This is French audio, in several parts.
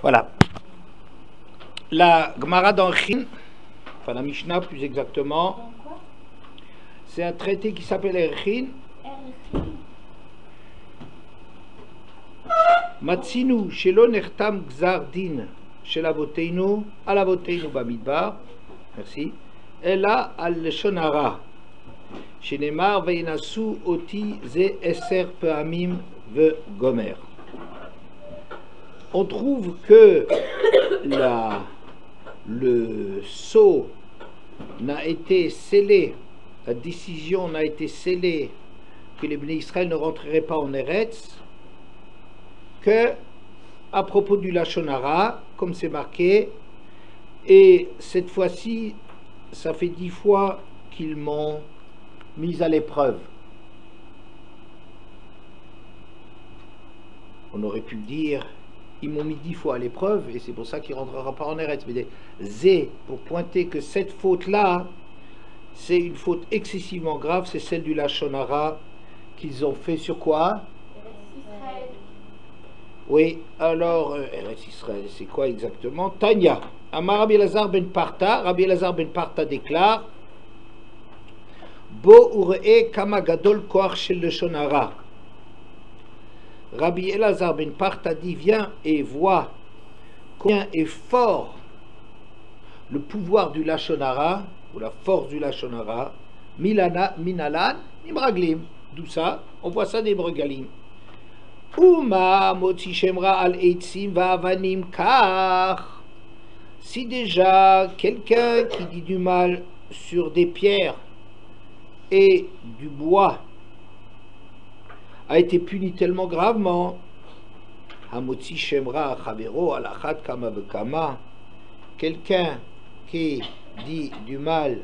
Voilà. La Gemara d'Anchin, enfin la Mishnah plus exactement, c'est un traité qui s'appelle Erchin. Matzinu shelo nertam gzar din shel avoteinu al avoteinu bamidbar. Merci. Ela al leshon hara. Shenemar veinasu oti ze eser peamim ve gomer. On trouve que le sceau n'a été scellé, la décision n'a été scellée que les Bnei Israël ne rentreraient pas en Eretz que à propos du Lashon Hara, comme c'est marqué, et cette fois-ci, ça fait 10 fois qu'ils m'ont mis à l'épreuve. On aurait pu dire, ils m'ont mis 10 fois à l'épreuve, et c'est pour ça qu'ils ne rentrera pas en Eretz. Mais des zé, pour pointer que cette faute-là, c'est une faute excessivement grave, c'est celle du Lashon Hara qu'ils ont fait sur quoi? Oui, alors, Eretz Israël, c'est quoi exactement? Tanya, Amar Rabbi Elazar ben Parta, Rabbi Elazar ben Parta déclare, Bo uree kama gadol koach shel Lashon Hara. Rabbi Elazar ben Parta dit, viens et vois combien est fort le pouvoir du Lashon Hara, ou la force du Lashon Hara, minalan, imraglim. D'où ça? On voit ça des Bregalim. Uma motzi shemra al eitzim va avanim kar. Si déjà quelqu'un qui dit du mal sur des pierres et du bois a été puni tellement gravement, hamotzi shemra chavero alachat kama vekama, quelqu'un qui dit du mal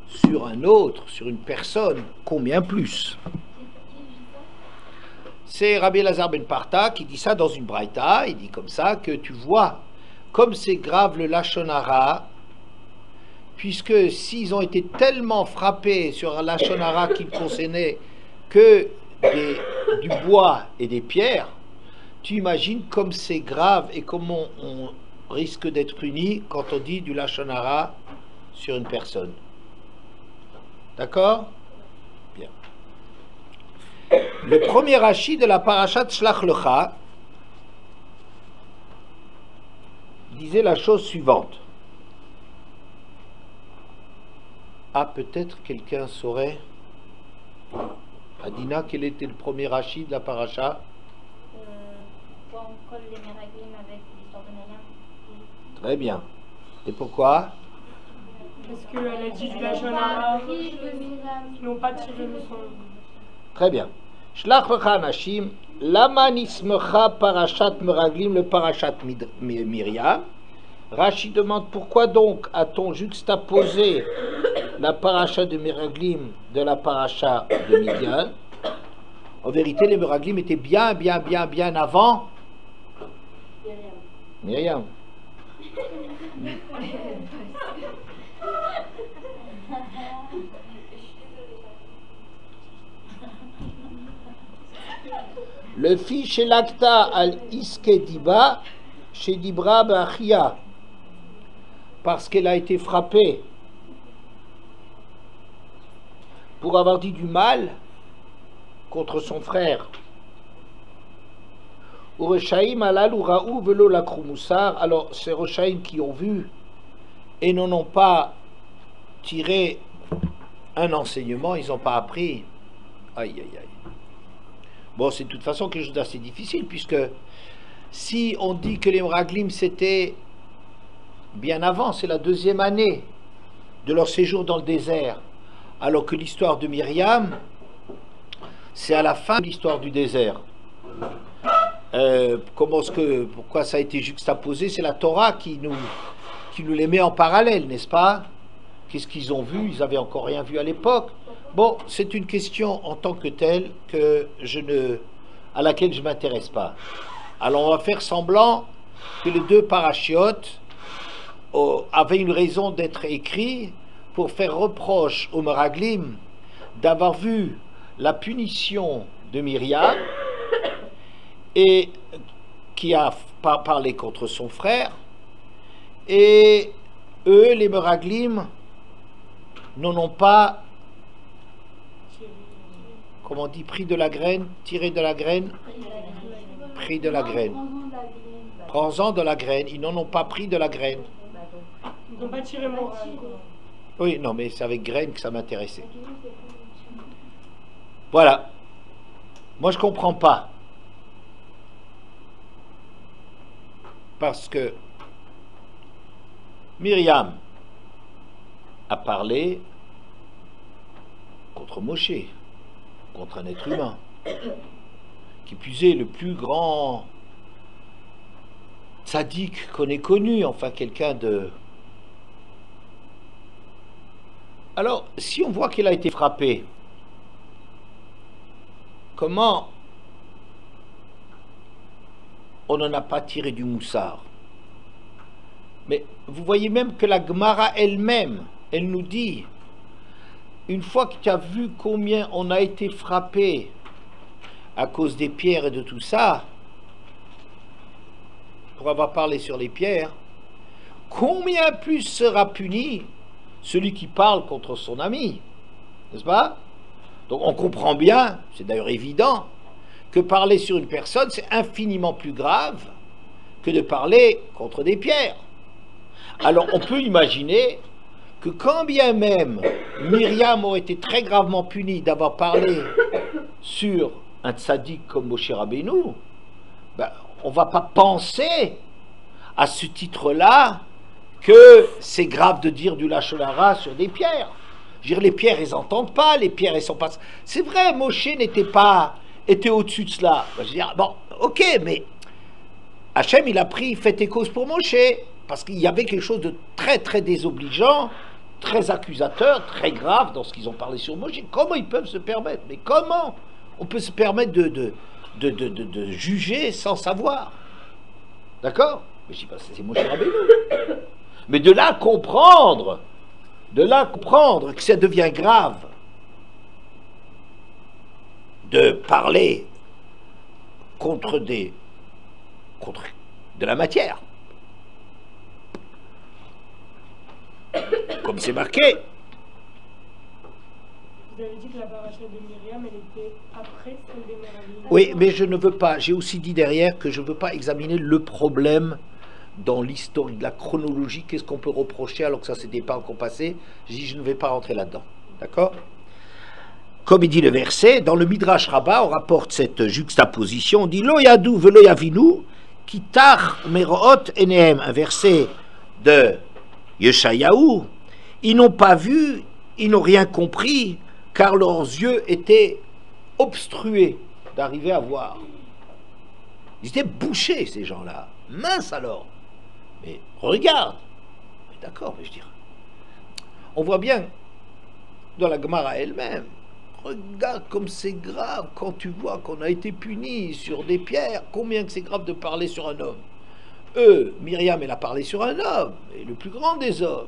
sur un autre, sur une personne, combien plus? C'est Rabbi Elazar ben Parta qui dit ça dans une braïta. Il dit comme ça que tu vois comme c'est grave le Lashon Hara, puisque s'ils ont été tellement frappés sur un Lashon Hara qui ne concernait que du bois et des pierres, tu imagines comme c'est grave et comment on risque d'être puni quand on dit du Lashon Hara sur une personne. D'accord? Bien. Le premier Rashi de la parashat Shlach Lecha disait la chose suivante. Ah, peut-être quelqu'un saurait. Adina, quel était le premier Rashi de la parasha? Les Meraglim avec l'histoire de Myriam. Très bien. Et pourquoi? Parce qu'elle a dit du Lashon Hara, ils n'ont pas tiré le son. Très bien. Shlach lecha anashim, lama nismecha parashat meraglim le parashat Myriam. Rashi demande pourquoi donc a-t-on juxtaposé la parasha de Meraglim de la parasha de Midian? En vérité, les Meraglim étaient bien avant Myriam. Le fils chez l'acta al iske diba chez dibra ba'achia, parce qu'elle a été frappée pour avoir dit du mal contre son frère. Ureshaim alal uraou velo lakrumussar. Alors ces Reshaim qui ont vu et n'en ont pas tiré un enseignement, ils n'ont pas appris. Aïe aïe aïe. Bon, c'est de toute façon quelque chose d'assez difficile, puisque si on dit que les Meraglim c'était bien avant, c'est la deuxième année de leur séjour dans le désert, alors que l'histoire de Myriam, c'est à la fin de l'histoire du désert. Pourquoi ça a été juxtaposé? C'est la Torah qui nous les met en parallèle, n'est-ce pas? Qu'est-ce qu'ils ont vu? Ils n'avaient encore rien vu à l'époque. Bon, c'est une question en tant que telle à laquelle je ne m'intéresse pas. Alors on va faire semblant que les deux parachiotes avaient une raison d'être écrits pour faire reproche aux Meraglim d'avoir vu la punition de Myriam et qui a parlé contre son frère, et eux, les Meraglim, n'en ont pas, comment on dit, pris de la graine, tiré de la graine, pris de la graine. Prends-en de la graine, ils n'en ont pas pris de la graine. Ils n'ont pas tiré mon rêve. Oui, non, mais c'est avec graine que ça m'intéressait. Voilà. Moi, je comprends pas. Parce que Myriam a parlé contre Moshe, contre un être humain, qui puisait le plus grand tzaddik qu'on ait connu, enfin quelqu'un de... Alors, si on voit qu'il a été frappé, comment on n'en a pas tiré du moussard? Mais vous voyez même que la Gemara elle-même, elle nous dit, une fois que tu as vu combien on a été frappé à cause des pierres et de tout ça, pour avoir parlé sur les pierres, combien plus sera puni celui qui parle contre son ami, n'est-ce pas? Donc on comprend bien, c'est d'ailleurs évident, que parler sur une personne, c'est infiniment plus grave que de parler contre des pierres. Alors on peut imaginer que quand bien même Myriam aurait été très gravement punie d'avoir parlé sur un tzaddik comme Moshe Rabbeinu, ben, on ne va pas penser à ce titre-là que c'est grave de dire du lachon hara sur des pierres. Je veux dire, les pierres, elles n'entendent pas, les pierres, elles sont pas... C'est vrai, Moshe était au-dessus de cela. Je veux dire, bon, ok, mais Hachem, il a pris fait et cause pour Moshe, parce qu'il y avait quelque chose de très, très désobligeant, très accusateur, très grave dans ce qu'ils ont parlé sur Moshe. Comment ils peuvent se permettre? Mais comment on peut se permettre de juger sans savoir? D'accord? Mais je dis pas, c'est Moshe Rabbeinu. Mais de là comprendre que ça devient grave de parler contre de la matière, comme c'est marqué. Vous avez dit que la paracha de Myriam, elle était après celle des Meraglim. Oui, mais je ne veux pas, j'ai aussi dit derrière que je ne veux pas examiner le problème dans l'histoire, de la chronologie, qu'est-ce qu'on peut reprocher alors que ça s'était pas encore passé. Je dis, je ne vais pas rentrer là-dedans. D'accord? Comme il dit le verset, dans le Midrash Rabbah, on rapporte cette juxtaposition, on dit Lo yadou velo yavinu, kitar meroot enehem, un verset de Yeshayahu. Ils n'ont pas vu, ils n'ont rien compris, car leurs yeux étaient obstrués d'arriver à voir. Ils étaient bouchés, ces gens-là. Mince alors. Mais regarde. Mais d'accord, mais je dirais. On voit bien dans la Gemara elle-même. Regarde comme c'est grave quand tu vois qu'on a été puni sur des pierres. Combien que c'est grave de parler sur un homme. Myriam, elle a parlé sur un homme, et le plus grand des hommes.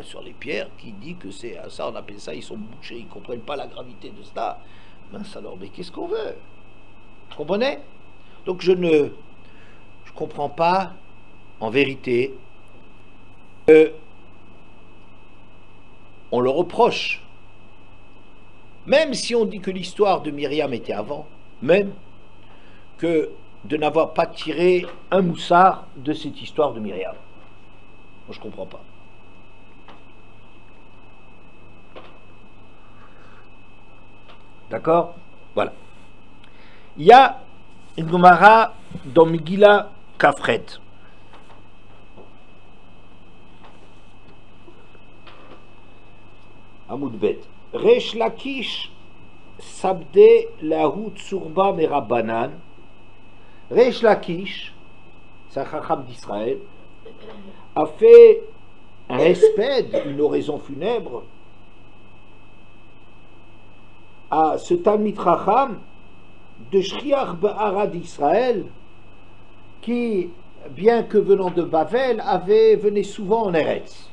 Sur les pierres, qui dit que c'est ça, on appelle ça, ils sont bouchés, ils ne comprennent pas la gravité de cela. Mince alors, mais qu'est-ce qu'on veut? Vous comprenez? Donc je comprends pas, en vérité, on le reproche. Même si on dit que l'histoire de Myriam était avant, même que de n'avoir pas tiré un moussard de cette histoire de Myriam. Moi, je comprends pas. D'accord? Voilà. Il y a une Gemara dans Megillah Kafret. Amoudbet. Resh Lakish sabde lahu tsurba merabanan. Resh Lakish, c'est un chacham d'Israël, a fait un espède, une oraison funèbre, à ce Talmid Chacham de Shriach Ba'ara d'Israël, qui, bien que venant de Bavel, venait souvent en Eretz.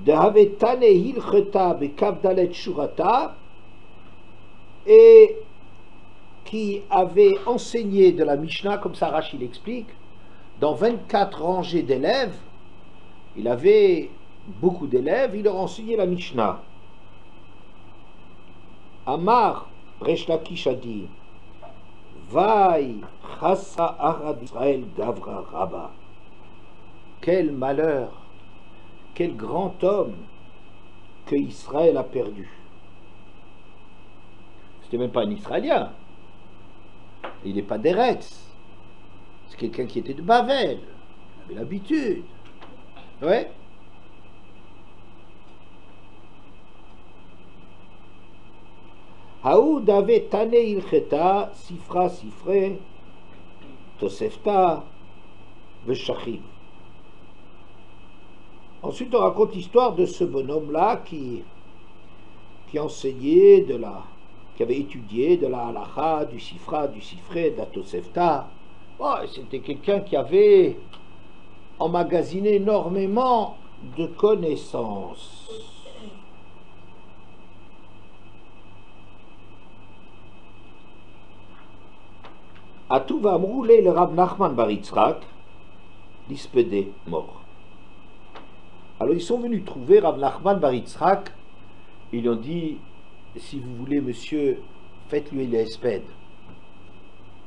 De Havetane Hilcheta Bekavdalet Shurata, et qui avait enseigné de la Mishnah, comme ça Rashi l'explique, dans 24 rangées d'élèves, il avait beaucoup d'élèves, il leur enseignait la Mishnah. Amar, Resh Lakish a dit, Vaï, Chassa Arad Israël Gavra Rabba. Quel malheur, quel grand homme que Israël a perdu. C'était même pas un Israélien. Il n'est pas d'Eretz. C'est quelqu'un qui était de Bavel. Il avait l'habitude. Ouais. Haoud avait tané ilcheta, sifra sifre, tosefta, veshachim. Ensuite, on raconte l'histoire de ce bonhomme-là qui enseignait qui avait étudié de la halacha, du sifra, du sifré, de la tosefta. Oh, c'était quelqu'un qui avait emmagasiné énormément de connaissances. À tout va rouler le Rav Nachman bar Yitzhak, l'ispédé mort. Alors ils sont venus trouver Rav Nachman bar Yitzhak, ils lui ont dit, si vous voulez monsieur, faites-lui l'espède.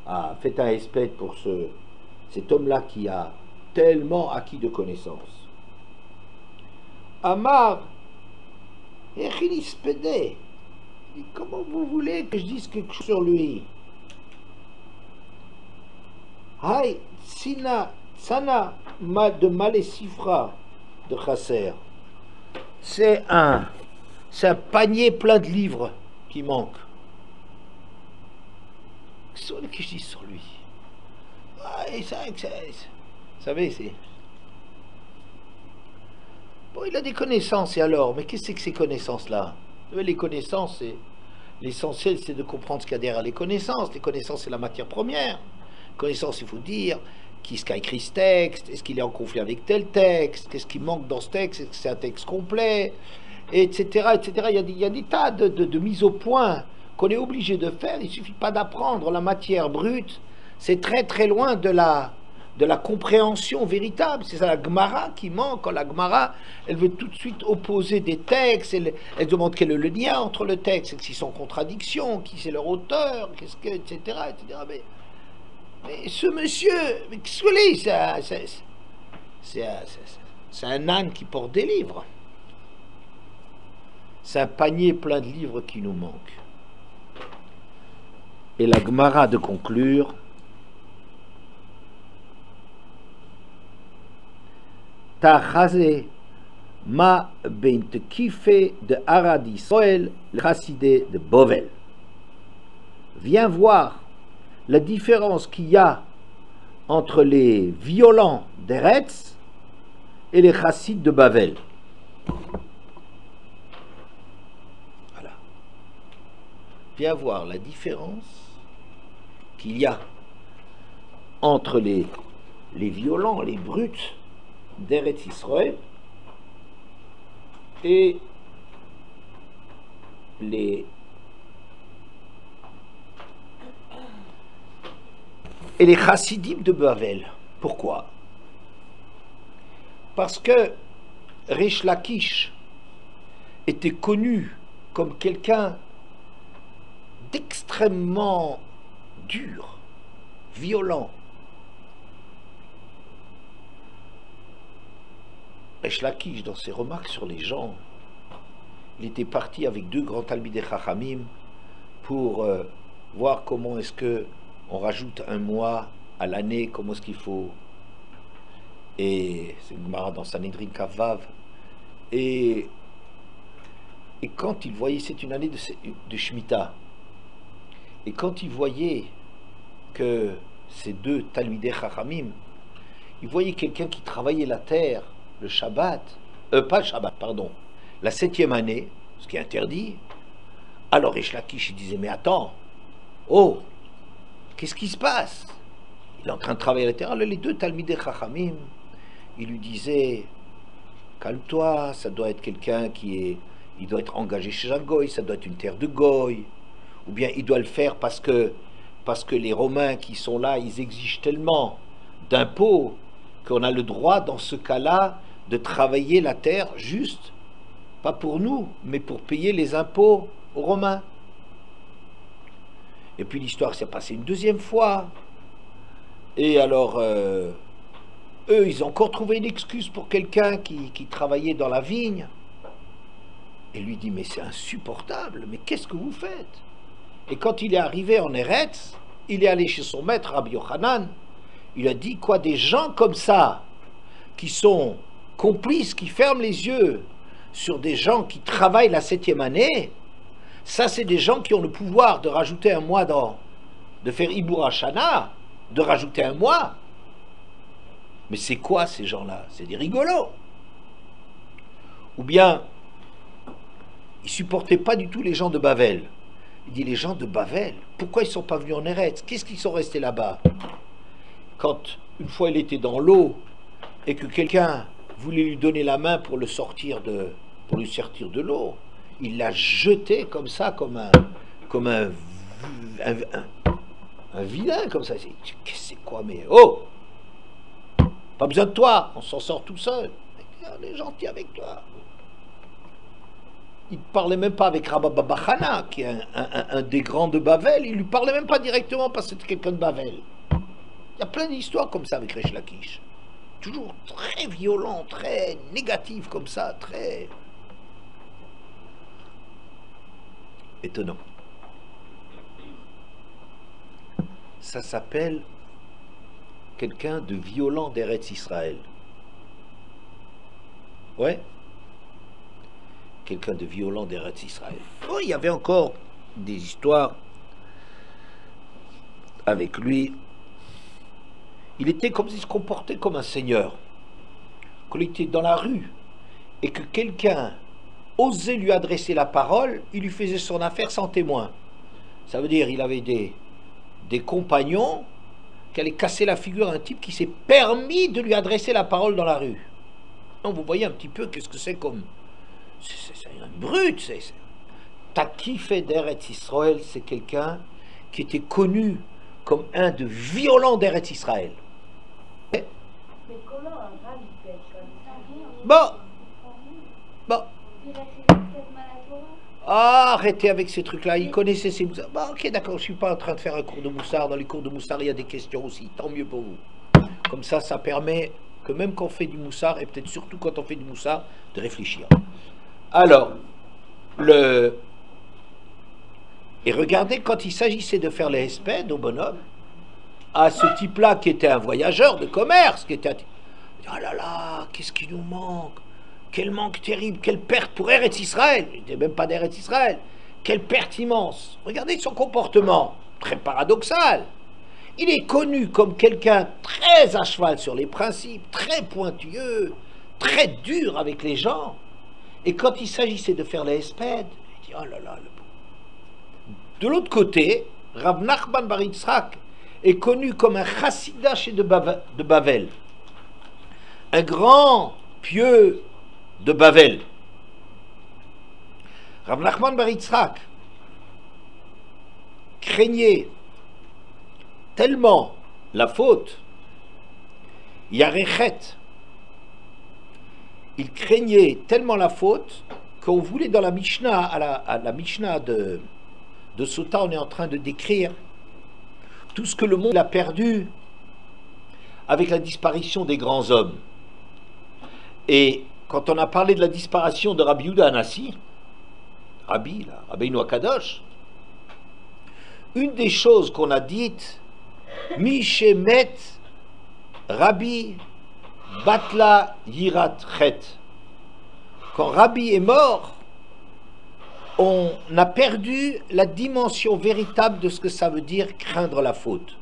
Ah, faites un espède pour cet homme-là qui a tellement acquis de connaissances. Amar, ispédé. Comment vous voulez que je dise quelque chose sur lui? Hay, Tsana, de Malesifra de Chasser. C'est un panier plein de livres qui manque. Qu'est-ce que je dis sur lui? Vous savez, c'est... Bon, il a des connaissances, et alors? Mais qu'est-ce que c'est que ces connaissances-là? Les connaissances, l'essentiel, c'est de comprendre ce qu'il y a derrière les connaissances. Les connaissances, c'est la matière première. Connaissance, il faut dire qui a écrit ce texte, est-ce qu'il est en conflit avec tel texte, qu'est-ce qui manque dans ce texte, est-ce que c'est un texte complet, etc., etc. Il y a des tas de mises au point qu'on est obligé de faire. Il ne suffit pas d'apprendre la matière brute, c'est très très loin de la compréhension véritable. C'est ça la Gemara qui manque. Quand la Gemara, elle veut tout de suite opposer des textes, elle demande quel est le lien entre le texte, est-ce qu'ils sont en contradiction, qui c'est leur auteur, qu'est-ce que, etc., etc. Mais ce monsieur, mais qu'est-ce que c'est un âne qui porte des livres. C'est un panier plein de livres qui nous manque. Et la Gemara de conclure, Tachaze ma bent kife de Arad Israël, le chassidé de Bovel. Viens voir la différence qu'il y a entre les violents d'Eretz et les chassides de Bavel. Voilà. Viens voir la différence qu'il y a entre les violents, les brutes d'Eretz Israël et les chassidim de Bavel. Pourquoi? Parce que Resh Lakish était connu comme quelqu'un d'extrêmement dur, violent. Resh Lakish, dans ses remarques sur les gens, il était parti avec deux grands talmidei chachamim pour voir comment est-ce que on rajoute un mois à l'année, comment est-ce qu'il faut. Et c'est une Gemara dans Sanhedrin Kavav. Et quand il voyait, c'est une année de Shemitah, et quand il voyait que ces deux talmidei chachamim, il voyait quelqu'un qui travaillait la terre le Shabbat, pas le Shabbat, pardon, la 7e année, ce qui est interdit. Alors Resh Lakish, il disait, mais attends, oh, qu'est-ce qui se passe? Il est en train de travailler la terre. Alors les deux talmidei chachamim, il lui disait, calme-toi, ça doit être quelqu'un il doit être engagé chez un goy, ça doit être une terre de goy, ou bien il doit le faire parce que parce que les Romains qui sont là, ils exigent tellement d'impôts qu'on a le droit, dans ce cas-là, de travailler la terre juste, pas pour nous, mais pour payer les impôts aux Romains. Et puis l'histoire s'est passée une deuxième fois. Et alors, eux, ils ont encore trouvé une excuse pour quelqu'un qui travaillait dans la vigne. Et lui dit, mais c'est insupportable, mais qu'est-ce que vous faites? Et quand il est arrivé en Eretz, il est allé chez son maître, Rabbi Yochanan, il a dit, quoi, des gens comme ça, qui sont complices, qui ferment les yeux sur des gens qui travaillent la 7e année, ça c'est des gens qui ont le pouvoir de rajouter un mois de faire Ibour Hashana, de rajouter un mois. Mais c'est quoi ces gens-là? C'est des rigolos. Ou bien, il supportait pas du tout les gens de Bavel. Il dit, les gens de Bavel, pourquoi ils ne sont pas venus en Eretz? Qu'est-ce qu'ils sont restés là-bas? Quand, une fois il était dans l'eau, et que quelqu'un voulait lui donner la main pour lui sortir de l'eau, il l'a jeté comme ça, comme un vilain, comme ça. C'est quoi, mais oh! Pas besoin de toi, on s'en sort tout seul. On est gentil avec toi. Il ne parlait même pas avec Rabba Babachana, qui est un des grands de Bavel. Il ne lui parlait même pas directement parce que c'était quelqu'un de Bavel. Il y a plein d'histoires comme ça avec Resh Lakish. Toujours très violent, très négatif comme ça, très étonnant. Ça s'appelle quelqu'un de violent d'Eretz Israël. Ouais. Quelqu'un de violent d'Eretz Israël. Oh, il y avait encore des histoires avec lui. Il était comme s'il se comportait comme un seigneur. Quand il était dans la rue et que quelqu'un osait lui adresser la parole, il lui faisait son affaire sans témoin. Ça veut dire il avait des compagnons qui allaient casser la figure à un type qui s'est permis de lui adresser la parole dans la rue. Donc vous voyez un petit peu qu'est-ce que c'est comme... C'est un brut. Taki d'Eretz Israël, c'est quelqu'un qui était connu comme un de violents d'Eretz Israël. Mais comment un rab il peut être comme ça? Bon. Il a fait peut-être mal à toi? Ah, arrêtez avec ces trucs-là, il connaissait ces moussards. Bon, ok, d'accord, je ne suis pas en train de faire un cours de moussard. Dans les cours de moussard, il y a des questions aussi, tant mieux pour vous. Comme ça permet que même quand on fait du moussard, et peut-être surtout quand on fait du moussard, de réfléchir. Alors, et regardez, quand il s'agissait de faire les espèdes au bonhomme, à ce type-là qui était un voyageur de commerce, qui était... Oh là là, qu'est-ce qui nous manque? Quel manque terrible, quelle perte pour Eretz Israël. Il n'était même pas d'Eretz Israël. Quelle perte immense. Regardez son comportement, très paradoxal. Il est connu comme quelqu'un très à cheval sur les principes, très pointilleux, très dur avec les gens. Et quand il s'agissait de faire les espèdes, il dit, oh là là. De l'autre côté, Rav Nachman bar Yitzhak est connu comme un chassidash de Bavel. Un grand pieux de Bavel. Rav Nachman bar Yitzhak craignait tellement la faute, Yarechet, il craignait tellement la faute qu'on voulait dans la Mishnah, à la Mishnah de Sota, on est en train de décrire tout ce que le monde a perdu avec la disparition des grands hommes. Et quand on a parlé de la disparition de Rabbi Yehuda Hanassi, Rabbeinu Akadosh, une des choses qu'on a dites, Mishemet Rabbi Batla Yirat Chet. Quand Rabbi est mort, on a perdu la dimension véritable de ce que ça veut dire craindre la faute.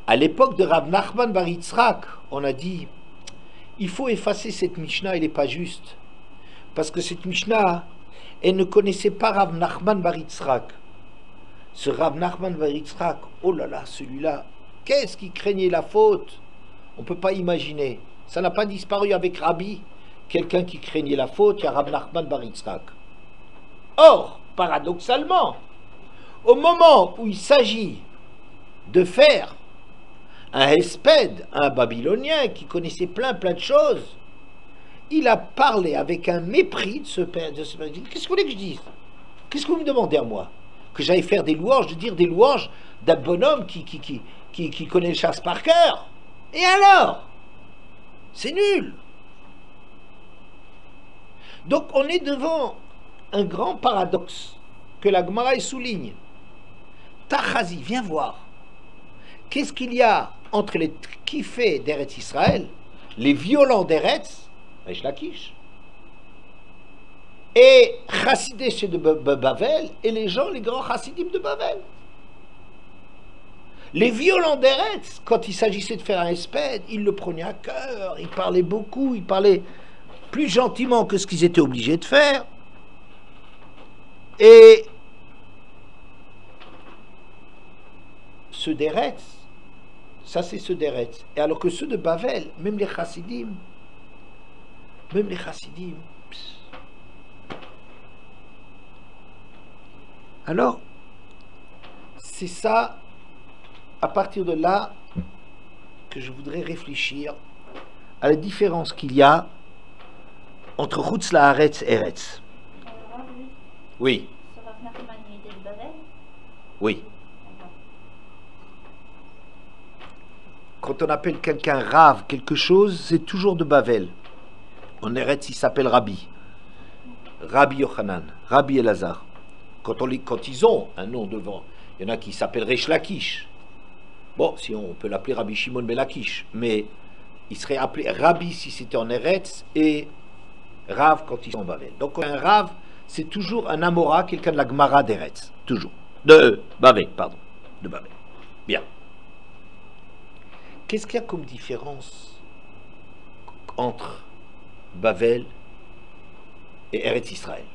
À l'époque de Rav Nachman bar Yitzhak, on a dit il faut effacer cette Mishnah, elle n'est pas juste. Parce que cette Mishnah, elle ne connaissait pas Rav Nachman bar Yitzhak. Ce Rav Nachman bar Yitzhak, oh là là, celui-là, qu'est-ce qui craignait la faute? On ne peut pas imaginer. Ça n'a pas disparu avec Rabbi. Quelqu'un qui craignait la faute, il y a Rav Nachman bar Yitzhak. Or, paradoxalement, Au moment où il s'agit de faire un Hesped, un Babylonien qui connaissait plein de choses, il a parlé avec un mépris de ce père. Qu'est-ce que vous voulez que je dise? Qu'est-ce que vous me demandez à moi? Que j'aille faire des louanges, de dire des louanges d'un bonhomme qui connaît le chasse par cœur? Et alors? C'est nul. Donc on est devant un grand paradoxe que la Gemara souligne. Tachazi, viens voir. Qu'est-ce qu'il y a entre les kiffés d'Eretz Israël, les violents d'Eretz, Resh Lakish, et Chassidé chez de Bavel, et les gens, les grands Chassidim de Bavel. Les violents d'Eretz, quand il s'agissait de faire un espède, ils le prenaient à cœur, ils parlaient beaucoup, ils parlaient plus gentiment que ce qu'ils étaient obligés de faire. Et ceux d'Eretz, ça c'est ceux d'Eretz. Et alors que ceux de Bavel, même les Chassidim, alors, c'est ça, à partir de là, que je voudrais réfléchir à la différence qu'il y a entre Chutz La'aretz et Eretz. Oui. Oui. Quand on appelle quelqu'un Rav, quelque chose, c'est toujours de Bavel. En Eretz, il s'appelle Rabbi. Rabbi Yochanan, Rabbi Elazar. Quand ils ont un nom devant, il y en a qui s'appellent Resh Lakish. Bon, si on peut l'appeler Rabbi Shimon ben Lakish, mais il serait appelé Rabbi si c'était en Eretz et Rav quand ils sont en Bavel. Donc un Rav, c'est toujours un Amora, quelqu'un de la Gemara d'Eretz. Toujours. De Bavel, pardon. De Bavel. Bien. Qu'est-ce qu'il y a comme différence entre Bavel et Eretz Israël?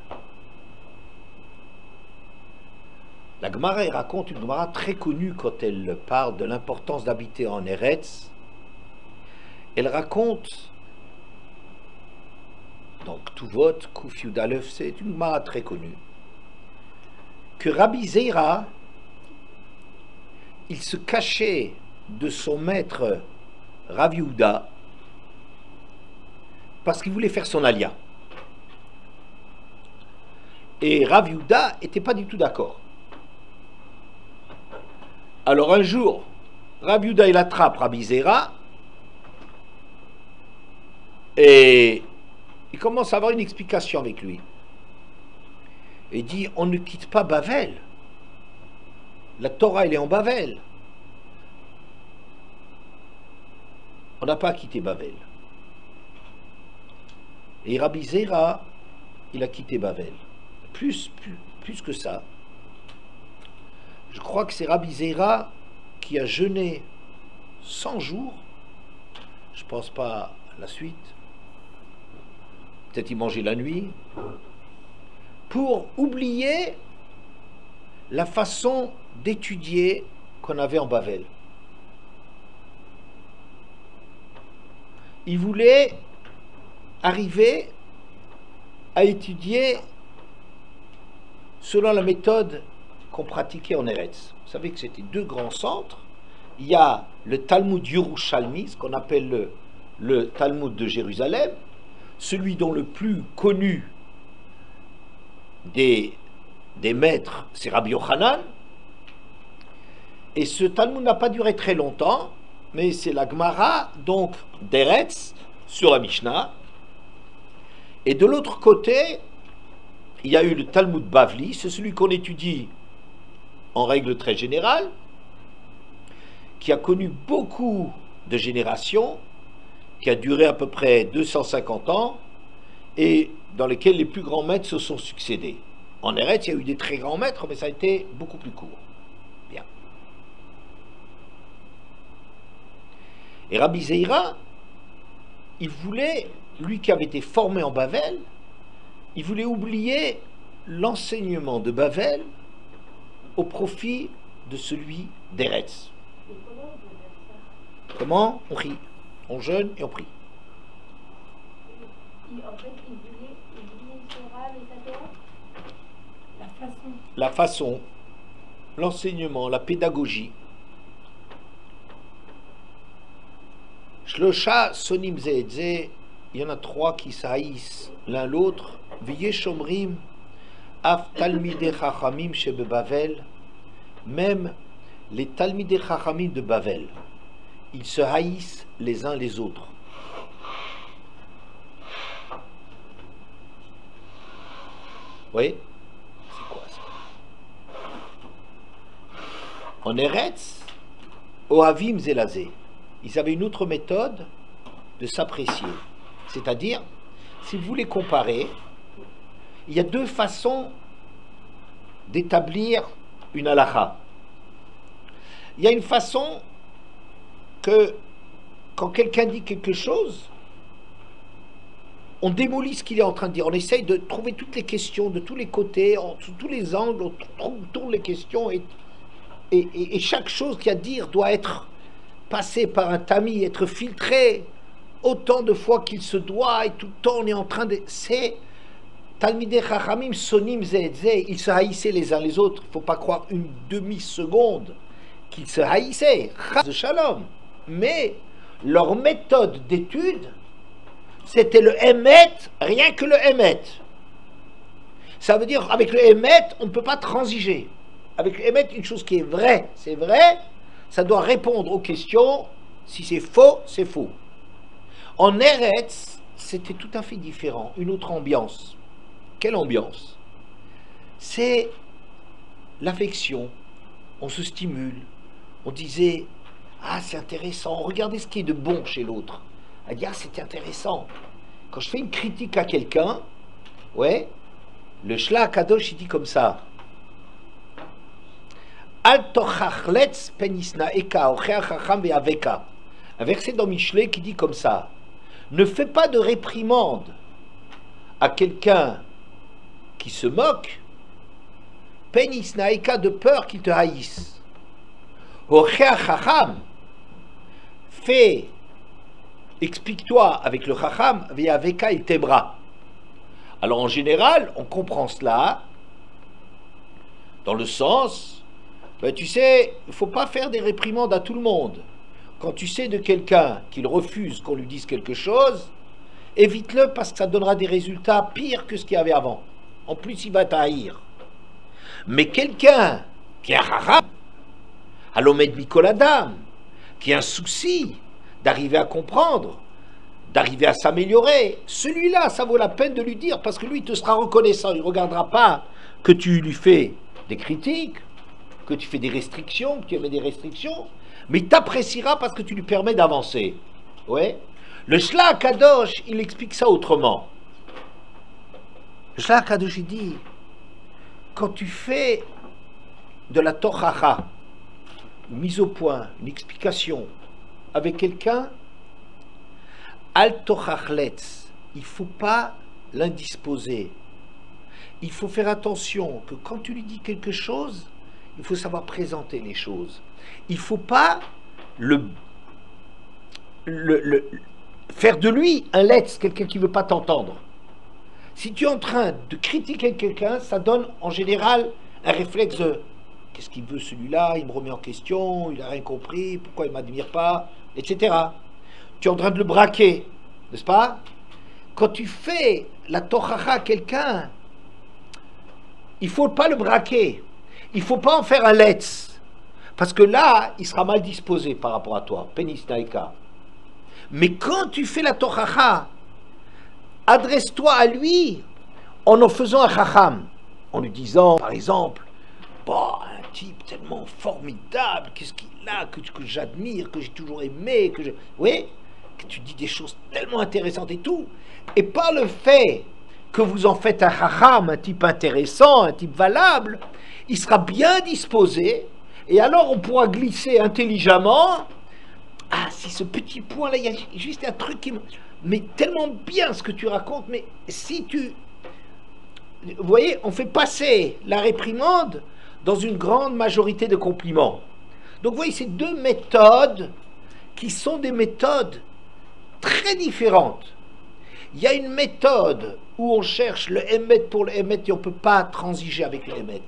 La Gemara raconte une Gemara très connue quand elle parle de l'importance d'habiter en Eretz. Elle raconte, donc Tuvot, Kuf Yud Aleph, c'est une Gemara très connue, que Rabbi Zeira, il se cachait de son maître Rav Yehuda parce qu'il voulait faire son alia. Et Rav Yehuda n'était pas du tout d'accord. Alors un jour, Rav Yehuda il attrape Rabbi Zeira et il commence à avoir une explication avec lui. Il dit, on ne quitte pas Bavel. La Torah elle est en Bavel. On n'a pas quitté Bavel. Et Rabbi Zeira, il a quitté Bavel. Plus que ça. Je crois que c'est Rabbi Zeira qui a jeûné 100 jours. Je ne pense pas à la suite. Peut-être il mangeait la nuit. Pour oublier la façon d'étudier qu'on avait en Bavel. Il voulait arriver à étudier selon la méthode qu'on pratiquait en Eretz. Vous savez que c'était deux grands centres. Il y a le Talmud Yerushalmi, ce qu'on appelle le Talmud de Jérusalem, celui dont le plus connu des maîtres, c'est Rabbi Yochanan. Et ce Talmud n'a pas duré très longtemps, mais c'est la Gemara, donc d'Eretz, sur la Mishnah. Et de l'autre côté, il y a eu le Talmud Bavli, c'est celui qu'on étudie en règle très générale, qui a connu beaucoup de générations, qui a duré à peu près 250 ans, et dans lesquels les plus grands maîtres se sont succédés. En Eretz, il y a eu des très grands maîtres, mais ça a été beaucoup plus court. Bien. Et Rabbi Zeira, il voulait, lui qui avait été formé en Bavel, il voulait oublier l'enseignement de Bavel au profit de celui d'Eretz. Comment? On prie. On jeûne et on prie. En fait, il voulait Torah et sa Torah. La façon. La façon. l'enseignement, la pédagogie. Shlosha sonim ze et ze, il y en a trois qui s'haïssent l'un l'autre. V'yeshomrim af talmidei chachamim shebebavel, même les talmidei chachamim de Bavel, ils se haïssent les uns les autres. Oui, c'est quoi ça? En Eretz, Ohavim Zelazé, ils avaient une autre méthode de s'apprécier. C'est-à-dire, si vous voulez comparer, il y a deux façons d'établir une halakha. Il y a une façon que, quand quelqu'un dit quelque chose, on démolit ce qu'il est en train de dire. On essaye de trouver toutes les questions de tous les côtés, sous tous les angles, on tourne les questions et chaque chose qu'il y a à dire doit être passée par un tamis, être filtrée autant de fois qu'il se doit, et tout le temps on est en train de... C'est Talmidei Chachamim Sonim Ze et Ze, ils se haïssaient les uns les autres. Il ne faut pas croire une demi-seconde qu'ils se haïssaient, Chas de Shalom. Mais leur méthode d'étude, c'était le Emet, rien que le Emet. Ça veut dire, avec le Emet, on ne peut pas transiger. Avec le Emet, une chose qui est vraie, c'est vrai, ça doit répondre aux questions. Si c'est faux, c'est faux. En Eretz, c'était tout à fait différent, une autre ambiance. Quelle ambiance? C'est l'affection, on se stimule, on disait, ah c'est intéressant, regardez ce qui est de bon chez l'autre. Elle dit, ah c'est intéressant. Quand je fais une critique à quelqu'un, ouais, le Shla Kadosh il dit comme ça, Al tochachletz penisna eka ochea chacham ve'aveka. Un verset dans Michelet qui dit comme ça, ne fais pas de réprimande à quelqu'un qui se moque, penisna eka, de peur qu'il te haïsse. Ochea chacham, fais, explique-toi avec le chacham, ve'aveka, il t'aimera. Alors en général, on comprend cela dans le sens, ben, tu sais, il ne faut pas faire des réprimandes à tout le monde. Quand tu sais de quelqu'un qu'il refuse qu'on lui dise quelque chose, évite-le parce que ça donnera des résultats pires que ce qu'il y avait avant. En plus, il va t'haïr. Mais quelqu'un qui a chacham, à l'omed mikoladam, qui a un souci d'arriver à comprendre, d'arriver à s'améliorer, celui-là, ça vaut la peine de lui dire, parce que lui, il te sera reconnaissant. Il ne regardera pas que tu lui fais des critiques, que tu fais des restrictions, que tu émets des restrictions, mais il t'appréciera parce que tu lui permets d'avancer. Ouais. Le Shla Kadosh, il explique ça autrement. Le Shla Kadosh, il dit, quand tu fais de la tochacha, une mise au point, une explication avec quelqu'un, al tochachletz, il ne faut pas l'indisposer. Il faut faire attention que quand tu lui dis quelque chose, il faut savoir présenter les choses. Il ne faut pas faire de lui un let's, quelqu'un qui ne veut pas t'entendre. Si tu es en train de critiquer quelqu'un, ça donne en général un réflexe de qu'est-ce qu'il veut celui-là, il me remet en question, il n'a rien compris, pourquoi il ne m'admire pas, etc. Tu es en train de le braquer, n'est-ce pas? Quand tu fais la tochacha à quelqu'un, il ne faut pas le braquer. Il ne faut pas en faire un let's. Parce que là, il sera mal disposé par rapport à toi. Penis naïka. Mais quand tu fais la tochacha, adresse-toi à lui en faisant un chacham. En lui disant, par exemple, bah, un type tellement formidable, qu'est-ce qu'il a, que j'admire, que j'ai toujours aimé, oui, que tu dis des choses tellement intéressantes et tout. Et par le fait que vous en faites un chacham, un type intéressant, un type valable, il sera bien disposé, et alors on pourra glisser intelligemment. Ah, si ce petit point-là, il y a juste un truc qui me... Mais tellement bien ce que tu racontes, mais si tu... Vous voyez, on fait passer la réprimande dans une grande majorité de compliments. Donc vous voyez, c'est deux méthodes qui sont des méthodes très différentes. Il y a une méthode où on cherche le émet pour le émet et on ne peut pas transiger avec le émet.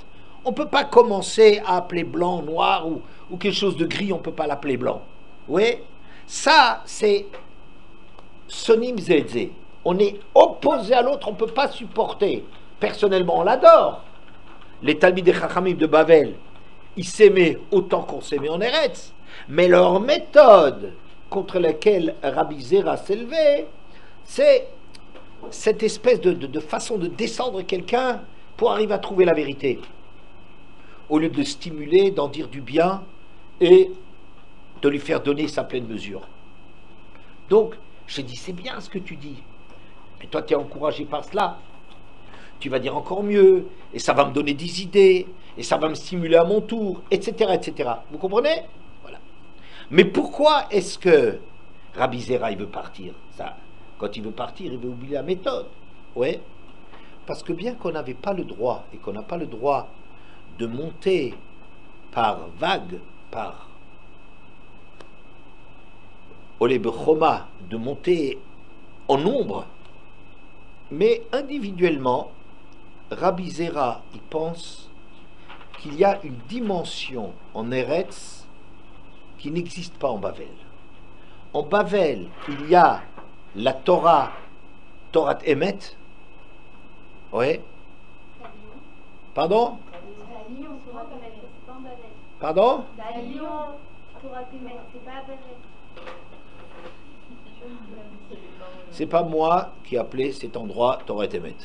On ne peut pas commencer à appeler blanc, noir ou quelque chose de gris, on ne peut pas l'appeler blanc. Oui, ça c'est Sonim Zedze. On est opposé à l'autre, on ne peut pas supporter. Personnellement, on l'adore. Les Talmidei Chachamim de Bavel, ils s'aimaient autant qu'on s'aimait en Eretz. Mais leur méthode contre laquelle Rabbi Zera s'élevait, c'est cette espèce de façon de descendre quelqu'un pour arriver à trouver la vérité. Au lieu de stimuler, d'en dire du bien et de lui faire donner sa pleine mesure. Donc, je dis, c'est bien ce que tu dis. Et toi, tu es encouragé par cela. Tu vas dire encore mieux, et ça va me donner des idées, et ça va me stimuler à mon tour, etc., etc. Vous comprenez? Voilà. Mais pourquoi est-ce que Rabbi Zera, il veut partir? Ça, quand il veut partir, il veut oublier la méthode. Oui. Parce que bien qu'on n'avait pas le droit, et qu'on n'a pas le droit de monter par vague, par Olebechoma, de monter en nombre, mais individuellement, Rabbi Zera, il pense qu'il y a une dimension en Eretz qui n'existe pas en Bavel. En Bavel, il y a la Torah, Torah Emet. Oui. Pardon? Pardon? C'est pas moi qui ai appelé cet endroit Torah Emet.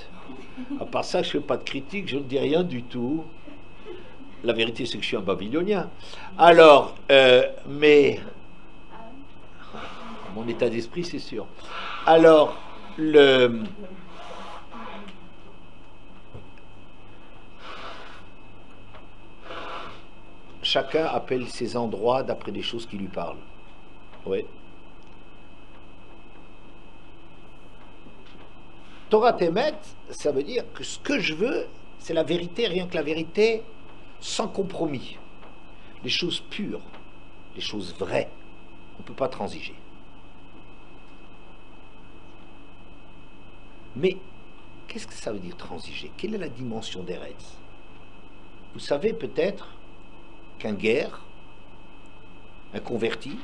À part ça, je ne fais pas de critique, je ne dis rien du tout. La vérité, c'est que je suis un babylonien. Alors, mais mon état d'esprit, c'est sûr. Alors, chacun appelle ses endroits d'après des choses qui lui parlent. Oui. Torah Emet, ça veut dire que ce que je veux, c'est la vérité, rien que la vérité, sans compromis. Les choses pures, les choses vraies, on ne peut pas transiger. Mais qu'est-ce que ça veut dire transiger? Quelle est la dimension d'Eretz? Vous savez peut-être qu'un guerre, un converti,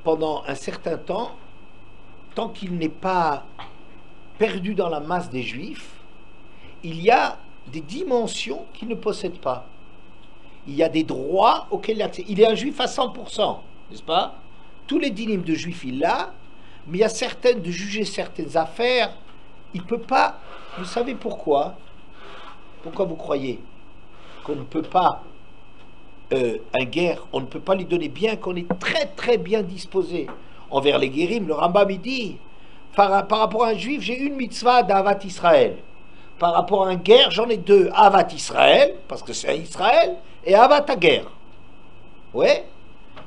pendant un certain temps, tant qu'il n'est pas perdu dans la masse des Juifs, il y a des dimensions qu'il ne possède pas. Il y a des droits auxquels il a accès. Il est un Juif à 100%, n'est-ce pas? Tous les dynimes de Juifs, il l'a, mais il y a certaines, de juger certaines affaires, il ne peut pas. Vous savez pourquoi? Pourquoi vous croyez qu'on ne peut pas, un guerre, on ne peut pas lui donner bien, qu'on est très très bien disposé envers les guérim? Le Rambam il dit, par rapport à un juif, j'ai une mitzvah d'Avat Israël. Par rapport à un guerre, j'en ai deux. Avat Israël, parce que c'est Israël, et Avat Haguer. Ouais.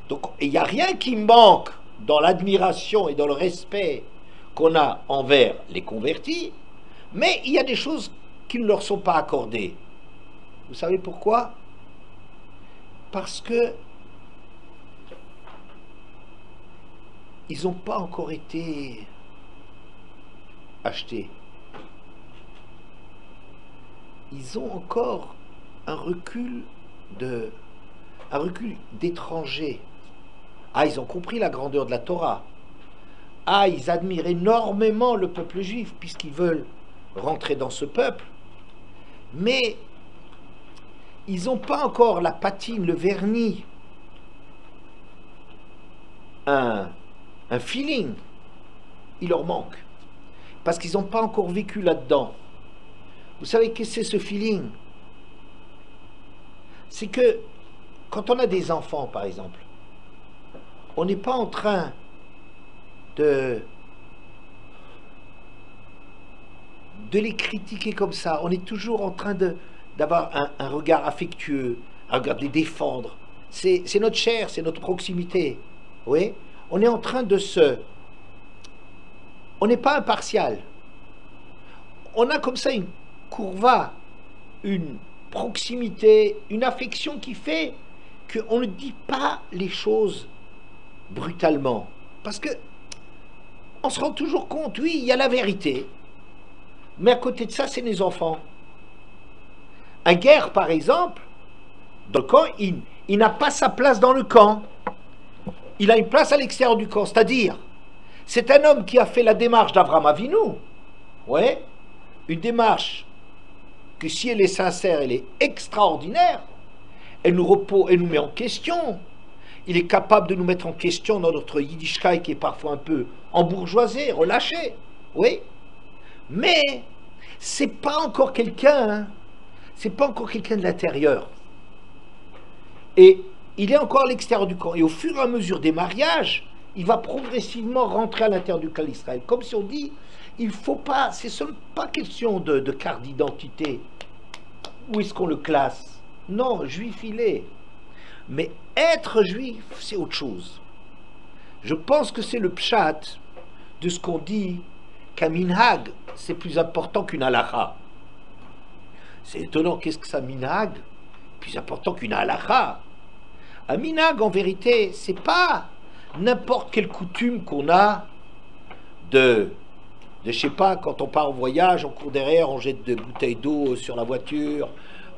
Donc, il n'y a rien qui manque dans l'admiration et dans le respect qu'on a envers les convertis, mais il y a des choses qui ne leur sont pas accordées. Vous savez pourquoi? Parce que ils n'ont pas encore été achetés. Ils ont encore un recul d'étrangers. Ah, ils ont compris la grandeur de la Torah. Ah, ils admirent énormément le peuple juif puisqu'ils veulent rentrer dans ce peuple. Mais ils n'ont pas encore la patine, le vernis, un feeling. Il leur manque. Parce qu'ils n'ont pas encore vécu là-dedans. Vous savez qu'est-ce que c'est ce feeling? C'est que quand on a des enfants, par exemple, on n'est pas en train de les critiquer comme ça. On est toujours en train d'avoir un regard affectueux, un regard de les défendre. C'est notre chair, c'est notre proximité. Oui? On est en train de on n'est pas impartial. On a comme ça une courva, une proximité, une affection qui fait qu'on ne dit pas les choses brutalement. Parce que on se rend toujours compte, oui, il y a la vérité, mais à côté de ça, c'est les enfants. Un guerre, par exemple, dans le camp, il n'a pas sa place dans le camp. Il a une place à l'extérieur du camp. C'est-à-dire, c'est un homme qui a fait la démarche d'Avraham Avinu. Ouais, une démarche que si elle est sincère, elle est extraordinaire. Elle nous met en question. Il est capable de nous mettre en question dans notre Yiddishkeit qui est parfois un peu embourgeoisé, relâché. Oui. Mais c'est pas encore quelqu'un, hein. C'est pas encore quelqu'un de l'intérieur. Et il est encore à l'extérieur du camp. Et au fur et à mesure des mariages, il va progressivement rentrer à l'intérieur du clan d'Israël. Comme si on dit, il faut pas, c'est seulement pas question de carte d'identité. Où est-ce qu'on le classe? Non, juif il est. Mais être juif, c'est autre chose. Je pense que c'est le pshat de ce qu'on dit qu'un minhag, c'est plus important qu'une halakha. C'est étonnant, qu'est-ce que ça, minhag? Plus important qu'une halakha. Un minhag, en vérité, c'est pas n'importe quelle coutume qu'on a de je sais pas, quand on part en voyage, on court derrière, on jette des bouteilles d'eau sur la voiture,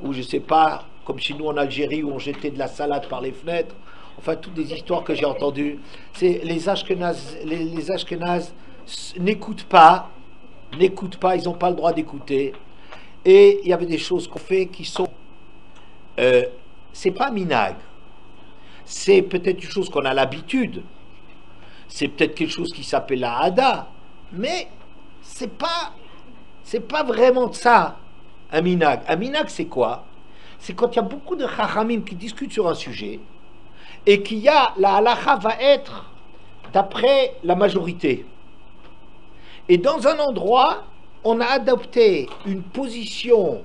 ou je sais pas, comme chez nous en Algérie, où on jetait de la salade par les fenêtres. Enfin, toutes des histoires que j'ai entendues. C'est les Ashkénazes n'écoutent pas, ils n'ont pas le droit d'écouter. Et il y avait des choses qu'on fait qui sont... c'est pas minag. C'est peut-être une chose qu'on a l'habitude. C'est peut-être quelque chose qui s'appelle la hada. Mais c'est pas vraiment ça, un minag. Un minag, c'est quoi? C'est quand il y a beaucoup de chachamim qui discutent sur un sujet et qu'il y a, la halakha va être d'après la majorité. Et dans un endroit, on a adopté une position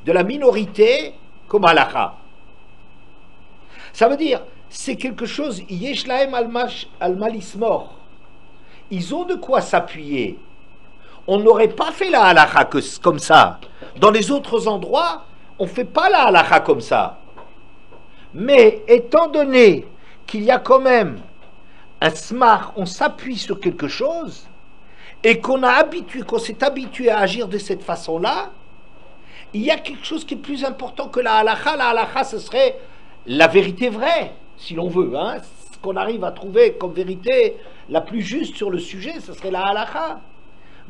de la minorité comme halakha. Ça veut dire, c'est quelque chose, yesh lahem al malismor. Ils ont de quoi s'appuyer. On n'aurait pas fait la halakha comme ça. Dans les autres endroits, on ne fait pas la halakha comme ça. Mais étant donné qu'il y a quand même un smar, on s'appuie sur quelque chose, et qu'on s'est habitué à agir de cette façon-là, il y a quelque chose qui est plus important que la halakha. La halakha, ce serait la vérité vraie, si l'on veut. Hein. Ce qu'on arrive à trouver comme vérité la plus juste sur le sujet, ce serait la halakha.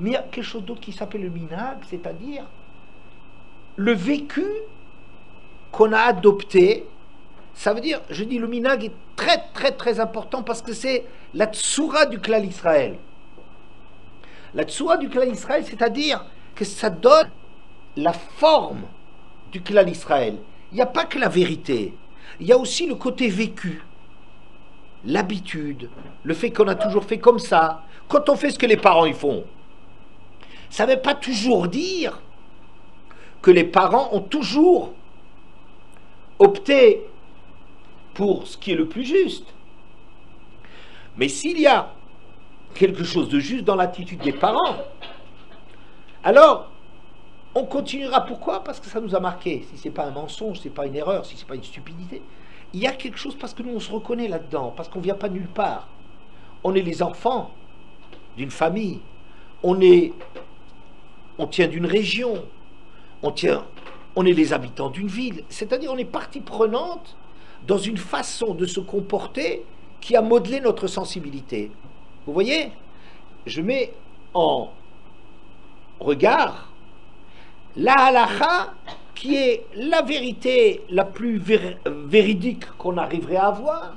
Mais il y a quelque chose d'autre qui s'appelle le minhag, c'est-à-dire le vécu qu'on a adopté. Ça veut dire, je dis le minhag est très très très important parce que c'est la tsoura du clan Israël. La tsoura du clan Israël, c'est-à-dire que ça donne la forme du clan Israël. Il n'y a pas que la vérité, il y a aussi le côté vécu, l'habitude, le fait qu'on a toujours fait comme ça. Quand on fait ce que les parents y font, ça ne veut pas toujours dire que les parents ont toujours opté pour ce qui est le plus juste. Mais s'il y a quelque chose de juste dans l'attitude des parents, alors on continuera. Pourquoi? Parce que ça nous a marqué. Si ce n'est pas un mensonge, si ce n'est pas une erreur, si ce n'est pas une stupidité, il y a quelque chose parce que nous on se reconnaît là-dedans, parce qu'on ne vient pas nulle part. On est les enfants d'une famille, on tient d'une région, on est les habitants d'une ville, c'est-à-dire on est partie prenante dans une façon de se comporter qui a modelé notre sensibilité. Vous voyez, je mets en regard la halakha qui est la vérité la plus véridique qu'on arriverait à avoir.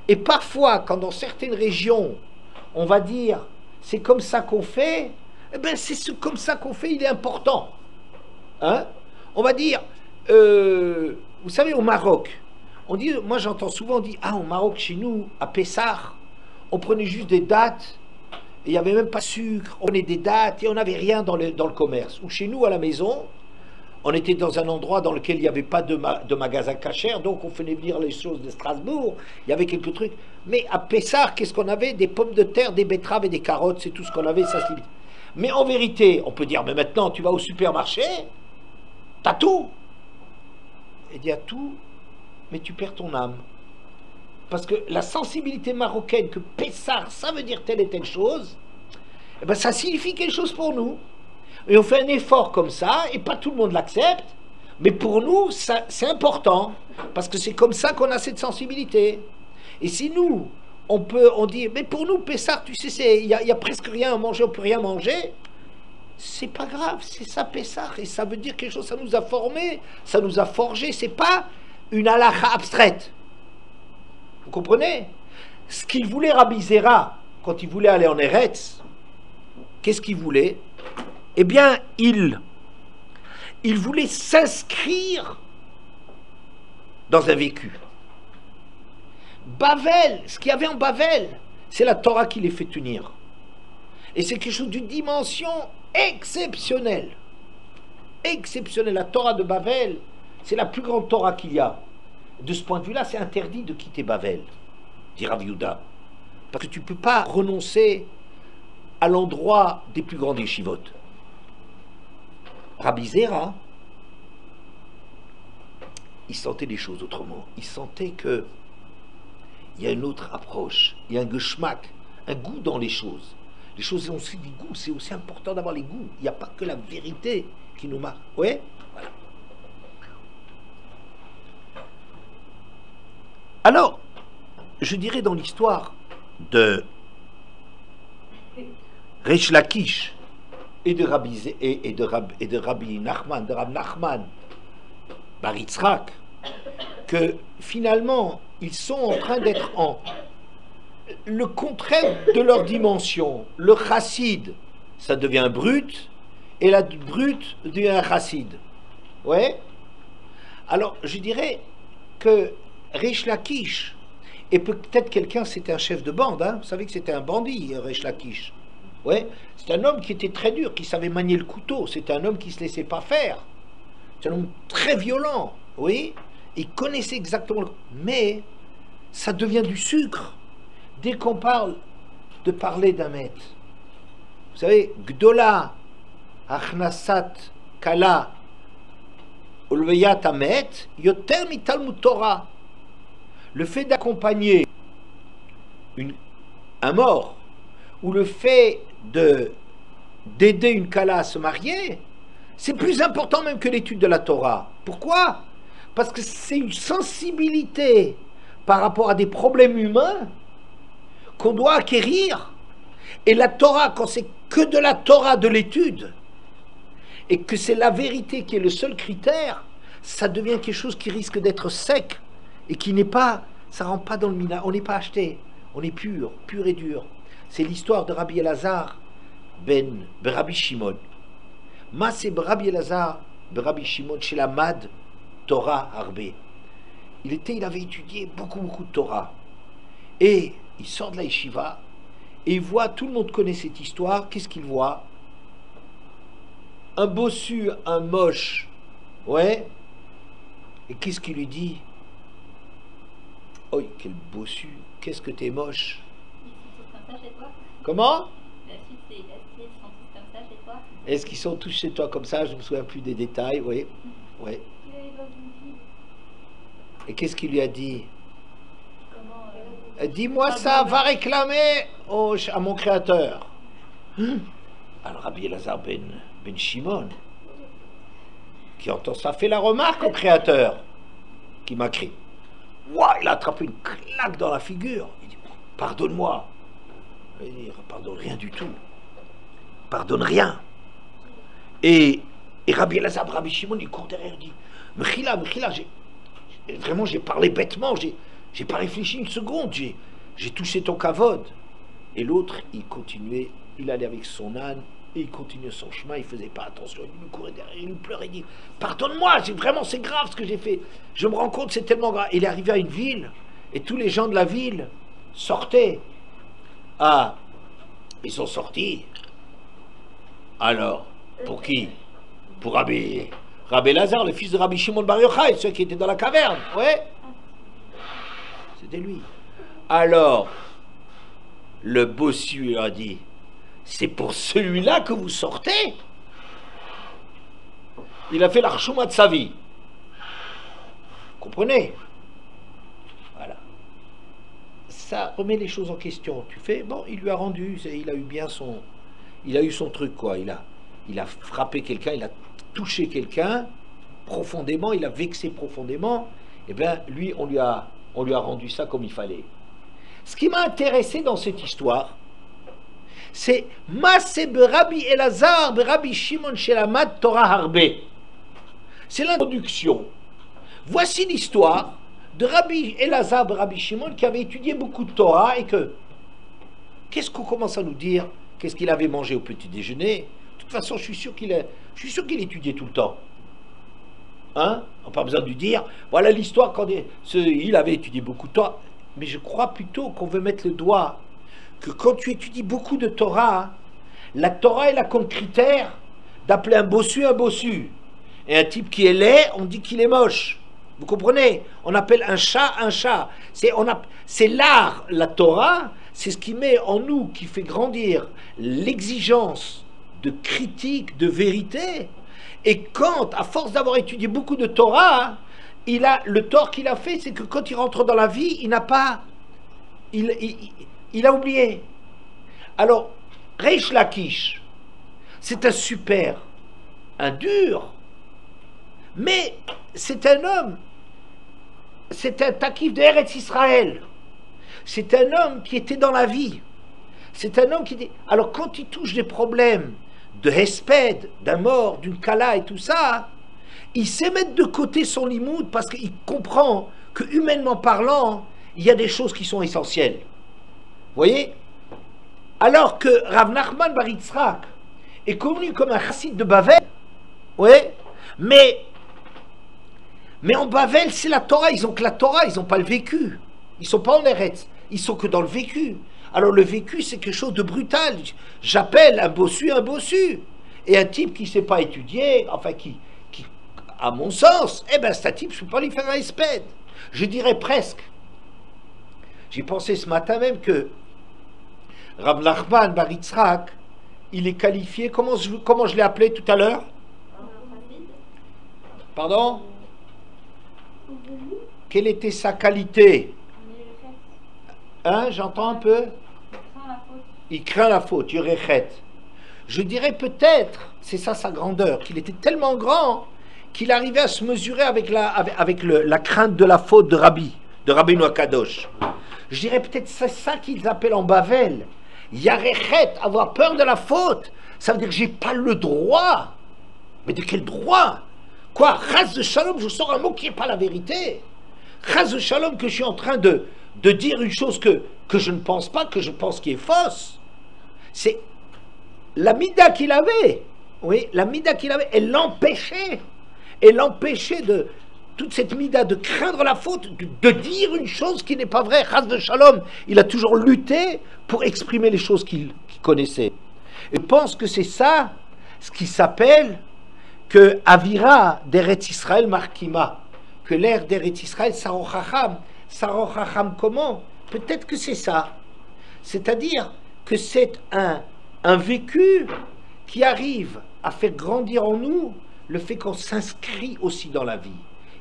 Et parfois, quand dans certaines régions, on va dire c'est comme ça qu'on fait, eh bien c'est comme ça qu'on fait, il est important. Hein? On va dire, vous savez, au Maroc, on dit, moi j'entends souvent, on dit, ah, au Maroc, chez nous, à Pessah, on prenait juste des dattes, et il n'y avait même pas de sucre, on prenait des dattes, et on n'avait rien dans le commerce. Ou chez nous, à la maison, on était dans un endroit dans lequel il n'y avait pas de magasin kasher, donc on faisait venir les choses de Strasbourg, il y avait quelques trucs. Mais à Pessah, qu'est-ce qu'on avait? Des pommes de terre, des betteraves et des carottes, c'est tout ce qu'on avait, ça se limite. Mais en vérité, on peut dire, mais maintenant, tu vas au supermarché, t'as tout. Et il y a tout, mais tu perds ton âme. Parce que la sensibilité marocaine que Pessah, ça veut dire telle et telle chose, eh ben ça signifie quelque chose pour nous. Et on fait un effort comme ça, et pas tout le monde l'accepte, Mais pour nous, c'est important, parce que c'est comme ça qu'on a cette sensibilité. Et si nous, on dit, mais pour nous, Pessah, tu sais, il y a presque rien à manger, on peut rien manger, c'est pas grave, c'est ça Pessah, et ça veut dire quelque chose, ça nous a formés, ça nous a forgés, c'est pas une halakha abstraite. Vous comprenez? Ce qu'il voulait Rabbi Zera, quand il voulait aller en Eretz, qu'est-ce qu'il voulait? Eh bien, il voulait s'inscrire dans un vécu. Bavel, ce qu'il y avait en Bavel, c'est la Torah qui les fait tenir. Et c'est quelque chose d'une dimension exceptionnelle. Exceptionnelle. La Torah de Bavel, c'est la plus grande Torah qu'il y a. De ce point de vue-là, c'est interdit de quitter Bavel, dit Rav Yehuda. Parce que tu ne peux pas renoncer à l'endroit des plus grandes yeshivot. Rabbi Zera, il sentait les choses autrement. Il sentait que il y a une autre approche, il y a un geschmack, un goût dans les choses. Les choses ont aussi du goût, c'est aussi important d'avoir les goûts. Il n'y a pas que la vérité qui nous marque. Oui, voilà. Alors, je dirais dans l'histoire de Reish Lakish et de Rabbi Nachman, de Rabbi Nachman Bar Yitzhak, que finalement, ils sont en train d'être en le contraire de leur dimension. Le chassid, ça devient un brut, et la brute devient un chassid. Ouais. Alors, je dirais que Reish Lakish, et peut-être quelqu'un, c'était un chef de bande, hein. Vous savez que c'était un bandit, Reish Lakish. Ouais. C'est un homme qui était très dur, qui savait manier le couteau. C'était un homme qui ne se laissait pas faire. C'est un homme très violent, oui. Il connaissait exactement. Mais ça devient du sucre dès qu'on parle de parler d'un maître. Vous savez, Gdola, Achnasat, Kala, Ulveyat Amet, Yoter Mitalmud Torah. Le fait d'accompagner un mort, ou le fait d'aider une Kala à se marier, c'est plus important même que l'étude de la Torah. Pourquoi? Parce que c'est une sensibilité par rapport à des problèmes humains qu'on doit acquérir. Et la Torah, quand c'est que de la Torah de l'étude, et que c'est la vérité qui est le seul critère, ça devient quelque chose qui risque d'être sec, et qui n'est pas, ça ne rentre pas dans le mina. On n'est pas acheté, on est pur, pur et dur. C'est l'histoire de Rabbi Elazar ben Rabbi Shimon. Ma c'est Rabbi Elazar ben Rabbi Shimon chez la Mad Torah Arbé. Il avait étudié beaucoup de Torah. Et il sort de la yeshiva et il voit, tout le monde connaît cette histoire, qu'est-ce qu'il voit? Un bossu, un moche, ouais. Et qu'est-ce qu'il lui dit? Oh, quel bossu, qu'est-ce que t'es moche. Comment? Est-ce qu'ils sont tous chez toi comme ça? Je ne me souviens plus des détails, oui. Oui. Et qu'est-ce qu'il lui a dit? Dis-moi ça, va réclamer à mon créateur. Alors Rabbi Elazar ben Shimon, qui entend ça, fait la remarque au créateur, qui m'a crié. Ouah, il a attrapé une claque dans la figure. Il dit, pardonne-moi. Il dit, pardonne rien du tout. Pardonne rien. Et Rabbi Elazar, Rabbi Shimon, il court derrière, il dit, Mechila, vraiment j'ai parlé bêtement, j'ai pas réfléchi une seconde, j'ai touché ton kavod. Et l'autre, il continuait, il allait avec son âne, et il continuait son chemin, il faisait pas attention, il me courait derrière, il me pleurait, il dit, pardonne-moi, vraiment c'est grave ce que j'ai fait, je me rends compte c'est tellement grave. Il est arrivé à une ville, et tous les gens de la ville sortaient. Ah, ils sont sortis. Alors, pour qui? Pour Rabbi Elazar, le fils de Rabbi Shimon Bar Yochai, ceux qui étaient dans la caverne, ouais. C'était lui. Alors, le bossu lui a dit, c'est pour celui-là que vous sortez? Il a fait l'archouma de sa vie. Vous comprenez? Voilà. Ça remet les choses en question. Tu fais, bon, il lui a rendu, il a eu bien il a eu son truc, quoi. Il a frappé quelqu'un, il a touché quelqu'un, profondément, il a vexé profondément, eh bien, lui, on lui a rendu ça comme il fallait. Ce qui m'a intéressé dans cette histoire, c'est Masse Rabbi Elazar, Rabbi Shimon Shelamad Torah Harbe. C'est l'introduction. Voici l'histoire de Rabbi Elazar, Rabbi Shimon, qui avait étudié beaucoup de Torah et que, qu'est-ce qu'on commence à nous dire? Qu'est-ce qu'il avait mangé au petit déjeuner? De toute façon, je suis sûr qu'il étudiait tout le temps. Hein? On n'a pas besoin de lui dire, voilà l'histoire quand il avait étudié beaucoup de Torah. Mais je crois plutôt qu'on veut mettre le doigt que quand tu étudies beaucoup de Torah, la Torah elle a comme critère d'appeler un bossu. Et un type qui est laid, on dit qu'il est moche. Vous comprenez? On appelle un chat un chat. C'est l'art, la Torah, c'est ce qui met en nous, qui fait grandir l'exigence de critique, de vérité. Et quand, à force d'avoir étudié beaucoup de Torah, le tort qu'il a fait, c'est que quand il rentre dans la vie, il n'a pas... Il a oublié. Alors, Reish Lakish, c'est un super, un dur, mais c'est un homme, c'est un takif de Eretz Israël, c'est un homme qui était dans la vie, c'est un homme qui dit... Alors quand il touche des problèmes de Hesped, d'un mort, d'une Kala et tout ça, il sait mettre de côté son limoud parce qu'il comprend que humainement parlant, il y a des choses qui sont essentielles. Vous voyez? Alors que Rav Nachman bar Yitzhak est connu comme un chassid de Bavel, ouais, mais en Bavel, c'est la Torah. Ils ont que la Torah, ils n'ont pas le vécu. Ils ne sont pas en Eretz, ils sont que dans le vécu. Alors le vécu, c'est quelque chose de brutal. J'appelle un bossu. Et un type qui ne sait pas étudier, enfin qui à mon sens, eh ben c'est un type, je ne peux pas lui faire un espède. Je dirais presque. J'ai pensé ce matin même que Rav Nachman bar Yitzhak, il est qualifié, comment je l'ai appelé tout à l'heure? Pardon? Quelle était sa qualité? Hein, j'entends un peu? Il craint la faute, Yurechet. Je dirais peut-être, c'est ça sa grandeur, qu'il était tellement grand qu'il arrivait à se mesurer avec la crainte de la faute de Rabbeinu Akadosh. Je dirais peut-être c'est ça qu'ils appellent en Bavel. Yarechet, avoir peur de la faute. Ça veut dire que j'ai pas le droit. Mais de quel droit? Quoi? Chas de Shalom, je sors un mot qui n'est pas la vérité. Chas de Shalom, que je suis en train de dire une chose que je ne pense pas, que je pense qui est fausse. C'est la mida qu'il avait. Oui, la mida qu'il avait, elle l'empêchait de toute cette mida de craindre la faute, de dire une chose qui n'est pas vraie. Chas de Shalom, il a toujours lutté pour exprimer les choses qu'il connaissait. Et je pense que c'est ça, ce qui s'appelle que Avira d'Eretz Israël Markima, que l'air d'Eretz Israël Sarochacham. Sarochacham comment? Peut-être que c'est ça. C'est-à-dire que c'est un vécu qui arrive à faire grandir en nous le fait qu'on s'inscrit aussi dans la vie.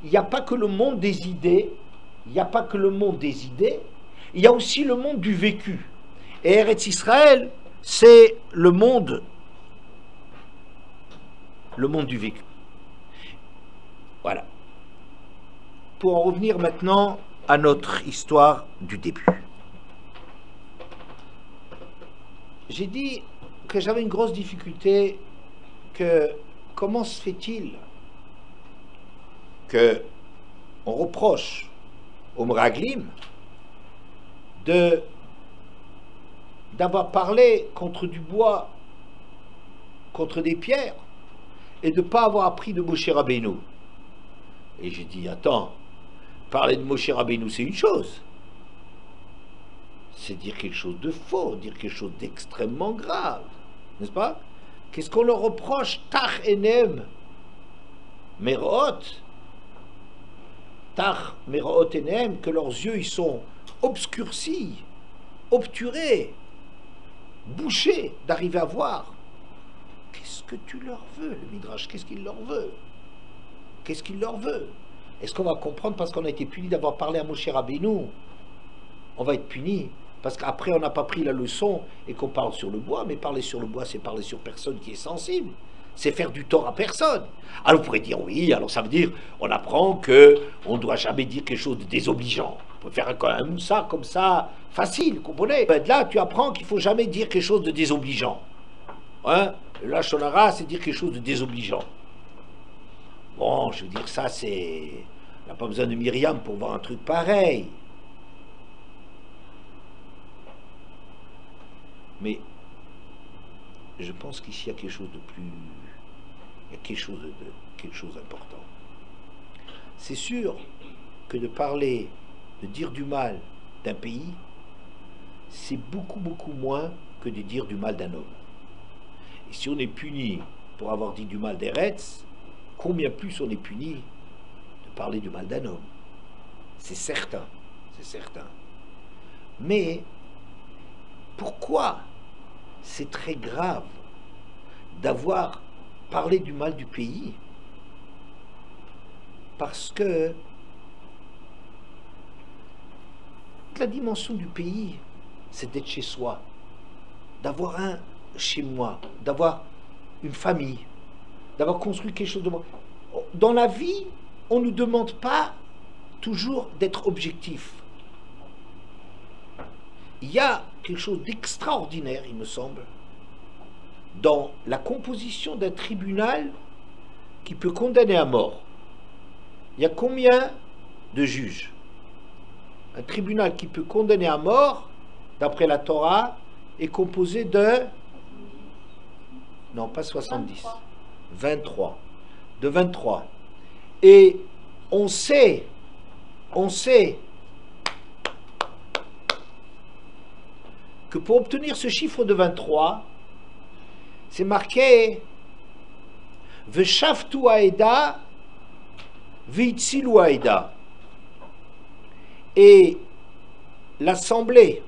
Il n'y a pas que le monde des idées, il y a aussi le monde du vécu. Et Eretz Israël, c'est le monde du vécu. Voilà. Pour en revenir maintenant à notre histoire du début. J'ai dit que j'avais une grosse difficulté, que comment se fait-il que on reproche au Meraglim d'avoir parlé contre du bois, contre des pierres, et de ne pas avoir appris de Moshe Rabbeinu. Et j'ai dit, attends, parler de Moshe Rabbeinu, c'est une chose. C'est dire quelque chose de faux, dire quelque chose d'extrêmement grave. N'est-ce pas? Qu'est-ce qu'on leur reproche? Tach enem merot. Tach merot enem, que leurs yeux ils sont obscurcis, obturés, bouchés d'arriver à voir. Qu'est-ce que tu leur veux, le Midrash? Qu'est-ce qu'il leur veut? Qu'est-ce qu'il leur veut? Est-ce qu'on va comprendre parce qu'on a été puni d'avoir parlé à Moshe Rabbeinu? On va être puni parce qu'après on n'a pas pris la leçon et qu'on parle sur le bois, mais parler sur le bois c'est parler sur personne qui est sensible. c'est faire du tort à personne. Alors vous pourrez dire oui, alors ça veut dire on apprend que on ne doit jamais dire quelque chose de désobligeant. On peut faire un moussa comme ça, facile, vous comprenez? Là, tu apprends qu'il ne faut jamais dire quelque chose de désobligeant. Hein? Le lashon hara, c'est dire quelque chose de désobligeant. Bon, je veux dire, ça c'est... On n'a pas besoin de Myriam pour voir un truc pareil. Mais je pense qu'ici, il y a quelque chose de plus... Il y a quelque chose d'important. C'est sûr que de parler, de dire du mal d'un pays, c'est beaucoup, beaucoup moins que de dire du mal d'un homme. Et si on est puni pour avoir dit du mal d'Eretz, combien plus on est puni de parler du mal d'un homme? C'est certain, c'est certain. Mais pourquoi c'est très grave d'avoir parlé du mal du pays? Parce que la dimension du pays, c'est d'être chez soi, d'avoir un chez moi, d'avoir une famille, d'avoir construit quelque chose de moi. Dans la vie, on ne nous demande pas toujours d'être objectif. Il y a quelque chose d'extraordinaire, il me semble, dans la composition d'un tribunal qui peut condamner à mort. Il y a combien de juges? Un tribunal qui peut condamner à mort, d'après la Torah, est composé de... Non, pas 70. 23. De 23. Et on sait que pour obtenir ce chiffre de 23, c'est marqué Veshaftu Aeda, Veitzilu Aeda. Et l'assemblée,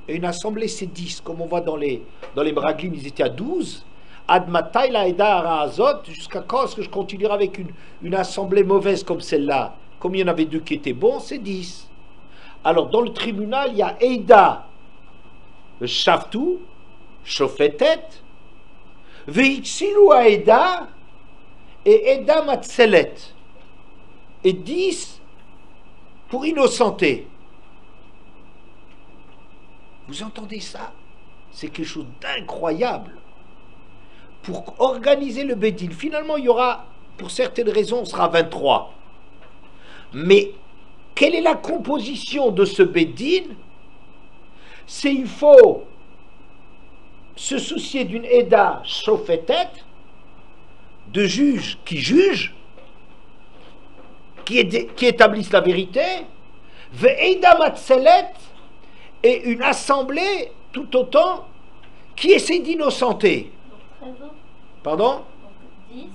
et une assemblée c'est 10, comme on voit dans les Meraglim, ils étaient à 12. Ad matai la Eda Araazot, jusqu'à quand est-ce que je continuerai avec une assemblée mauvaise comme celle-là? Comme il y en avait deux qui étaient bons, c'est 10. Alors dans le tribunal, il y a Eda, le Shaftu, Shofetet, Veitzilu Aeda et Eda Matzelet. Et 10 pour innocenter. Vous entendez ça? C'est quelque chose d'incroyable. Pour organiser le Bédin, finalement, il y aura, pour certaines raisons, on sera 23. Mais quelle est la composition de ce Bédin? C'est il faut se soucier d'une Eda Shofetet, de juges qui jugent, qui établissent la vérité, Ve'eda Matzelet, et une assemblée tout autant qui essaie d'innocenter. Pardon? 10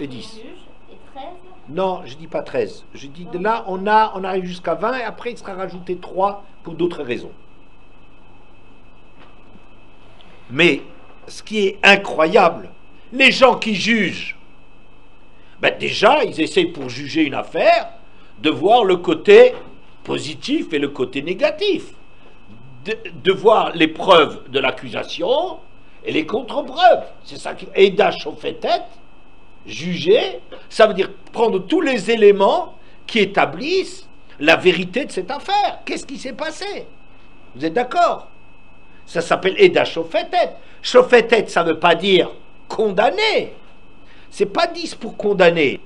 et 10. juges et 13. Non, je dis pas 13. Je dis de là, on arrive jusqu'à 20 et après il sera rajouté 3 pour d'autres raisons. Mais ce qui est incroyable, les gens qui jugent, ben déjà, ils essayent pour juger une affaire de voir le côté positif et le côté négatif. De voir les preuves de l'accusation et les contre-preuves. C'est ça qui... Eda Shofetet, juger, ça veut dire prendre tous les éléments qui établissent la vérité de cette affaire. Qu'est-ce qui s'est passé? Vous êtes d'accord? Ça s'appelle Eda Shofetet. Shofetet, ça ne veut pas dire condamner. C'est pas 10 pour condamner.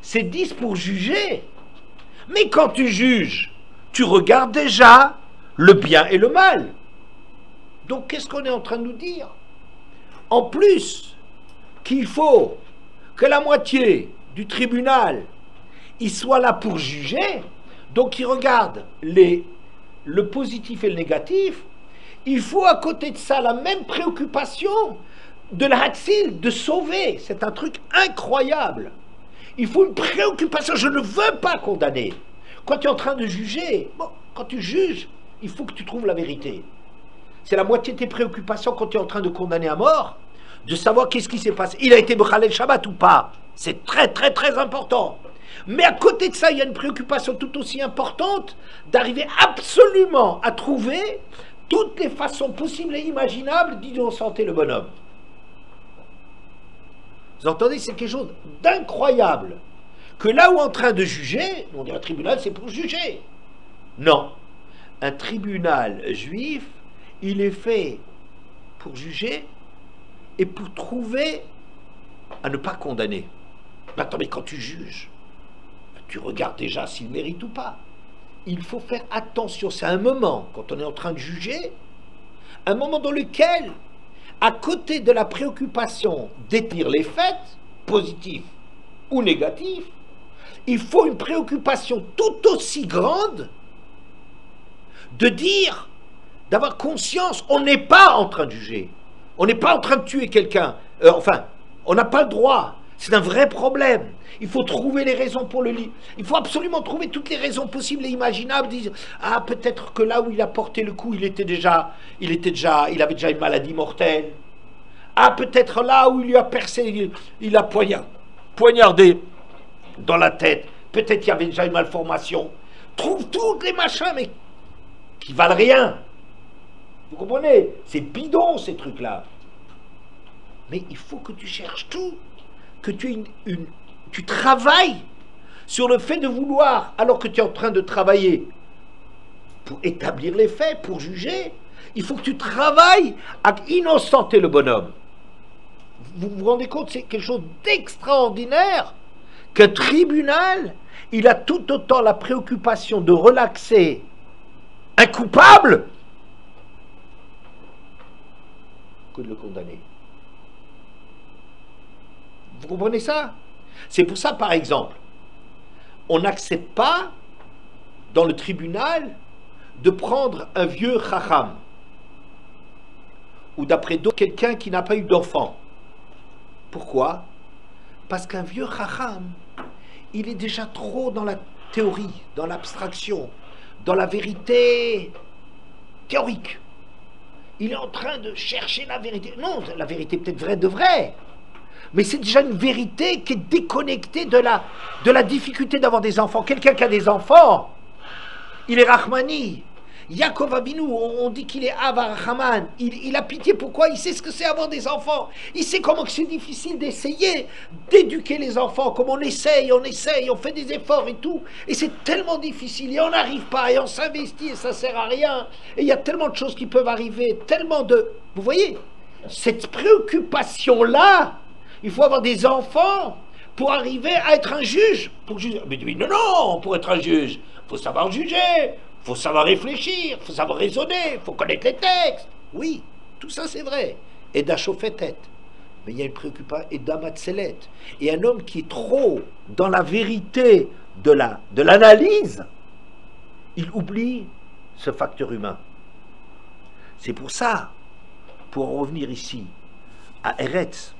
C'est 10 pour juger. Mais quand tu juges, tu regardes déjà le bien et le mal. Donc qu'est-ce qu'on est en train de nous dire? En plus qu'il faut que la moitié du tribunal il soit là pour juger, donc il regarde le positif et le négatif, il faut à côté de ça la même préoccupation de la Hatsil, de sauver. C'est un truc incroyable. Il faut une préoccupation, je ne veux pas condamner. Quand tu es en train de juger, bon, quand tu juges, il faut que tu trouves la vérité. C'est la moitié de tes préoccupations quand tu es en train de condamner à mort, de savoir qu'est-ce qui s'est passé. Il a été B'chalel Shabbat ou pas? C'est très très très important. Mais à côté de ça, il y a une préoccupation tout aussi importante d'arriver absolument à trouver toutes les façons possibles et imaginables d'innocenter le bonhomme. Vous entendez, c'est quelque chose d'incroyable. Que là où on est en train de juger, on dit un tribunal c'est pour juger. Non. Un tribunal juif, il est fait pour juger et pour trouver à ne pas condamner. Mais attends, mais quand tu juges, tu regardes déjà s'il mérite ou pas. Il faut faire attention, c'est un moment, quand on est en train de juger, un moment dans lequel, à côté de la préoccupation d'établir les faits, positifs ou négatifs, il faut une préoccupation tout aussi grande de dire, d'avoir conscience, on n'est pas en train de juger, on n'est pas en train de tuer quelqu'un, on n'a pas le droit, c'est un vrai problème. Il faut trouver les raisons pour le lit. Il faut absolument trouver toutes les raisons possibles et imaginables. Dire, ah, peut-être que là où il a porté le coup, il avait déjà une maladie mortelle. Ah, peut-être là où il lui a percé, il a poignardé dans la tête. Peut-être qu'il y avait déjà une malformation. Trouve tous les machins, mais qui valent rien. Vous comprenez? C'est bidon, ces trucs-là. Mais il faut que tu cherches tout, que tu travailles sur le fait de vouloir, alors que tu es en train de travailler pour établir les faits, pour juger, il faut que tu travailles à innocenter le bonhomme. Vous vous rendez compte, c'est quelque chose d'extraordinaire qu'un tribunal, il a tout autant la préoccupation de relaxer un coupable que de le condamner. Vous comprenez ça? C'est pour ça, par exemple, on n'accepte pas dans le tribunal de prendre un vieux chacham ou d'après d'autres, quelqu'un qui n'a pas eu d'enfant. Pourquoi? Parce qu'un vieux chacham, il est déjà trop dans la théorie, dans l'abstraction, dans la vérité théorique. Il est en train de chercher la vérité. Non, la vérité peut-être vraie de vrai. Mais c'est déjà une vérité qui est déconnectée de la difficulté d'avoir des enfants. Quelqu'un qui a des enfants, il est Rahmani. Yaakov Avinu, on dit qu'il est Avarahaman. Il a pitié. Pourquoi? Il sait ce que c'est avoir des enfants. Il sait comment que c'est difficile d'essayer d'éduquer les enfants. Comme on essaye, on fait des efforts et tout. Et c'est tellement difficile. Et on n'arrive pas. Et on s'investit et ça ne sert à rien. Et il y a tellement de choses qui peuvent arriver. Tellement de... Vous voyez? Cette préoccupation-là, il faut avoir des enfants pour arriver à être un juge. Pour juger. Mais non, pour être un juge, il faut savoir juger, il faut savoir réfléchir, il faut savoir raisonner, il faut connaître les textes. Oui, tout ça c'est vrai. Et d'achauffer tête. Mais il y a une préoccupation, et d'amatzelet. Et un homme qui est trop dans la vérité de l'analyse, il oublie ce facteur humain. C'est pour ça, pour en revenir ici, à Eretz,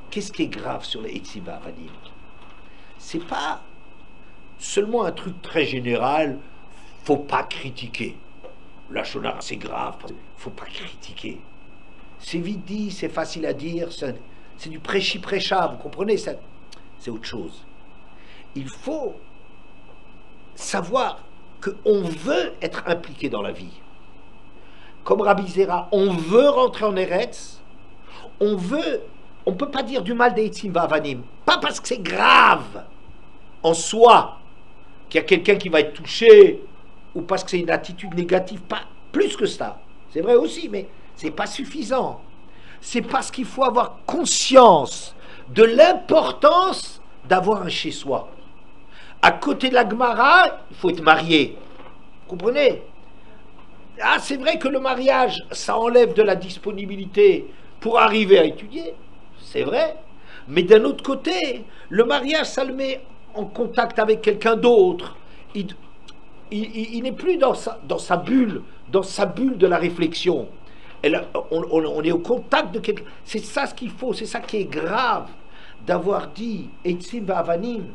qu'est-ce qui est grave sur les Etziva Avanim? C'est pas seulement un truc très général, faut pas critiquer. La shonara c'est grave, faut pas critiquer. C'est vite dit, c'est facile à dire, c'est du prêchi-prêcha, vous comprenez? C'est autre chose. Il faut savoir qu'on veut être impliqué dans la vie. Comme Rabbi Zera, on veut rentrer en Eretz, on ne peut pas dire du mal des Eitzim Vavanim, pas parce que c'est grave en soi, qu'il y a quelqu'un qui va être touché, ou parce que c'est une attitude négative, pas plus que ça. C'est vrai aussi, mais c'est pas suffisant. C'est parce qu'il faut avoir conscience de l'importance d'avoir un chez-soi. À côté de la Gemara, il faut être marié. Vous comprenez? Ah, c'est vrai que le mariage, ça enlève de la disponibilité pour arriver à étudier. C'est vrai. Mais d'un autre côté, le mariage, ça le met en contact avec quelqu'un d'autre. Il n'est plus dans sa bulle de la réflexion. On est au contact de quelqu'un. C'est ça ce qu'il faut, c'est ça qui est grave d'avoir dit Eitzim Vavanim.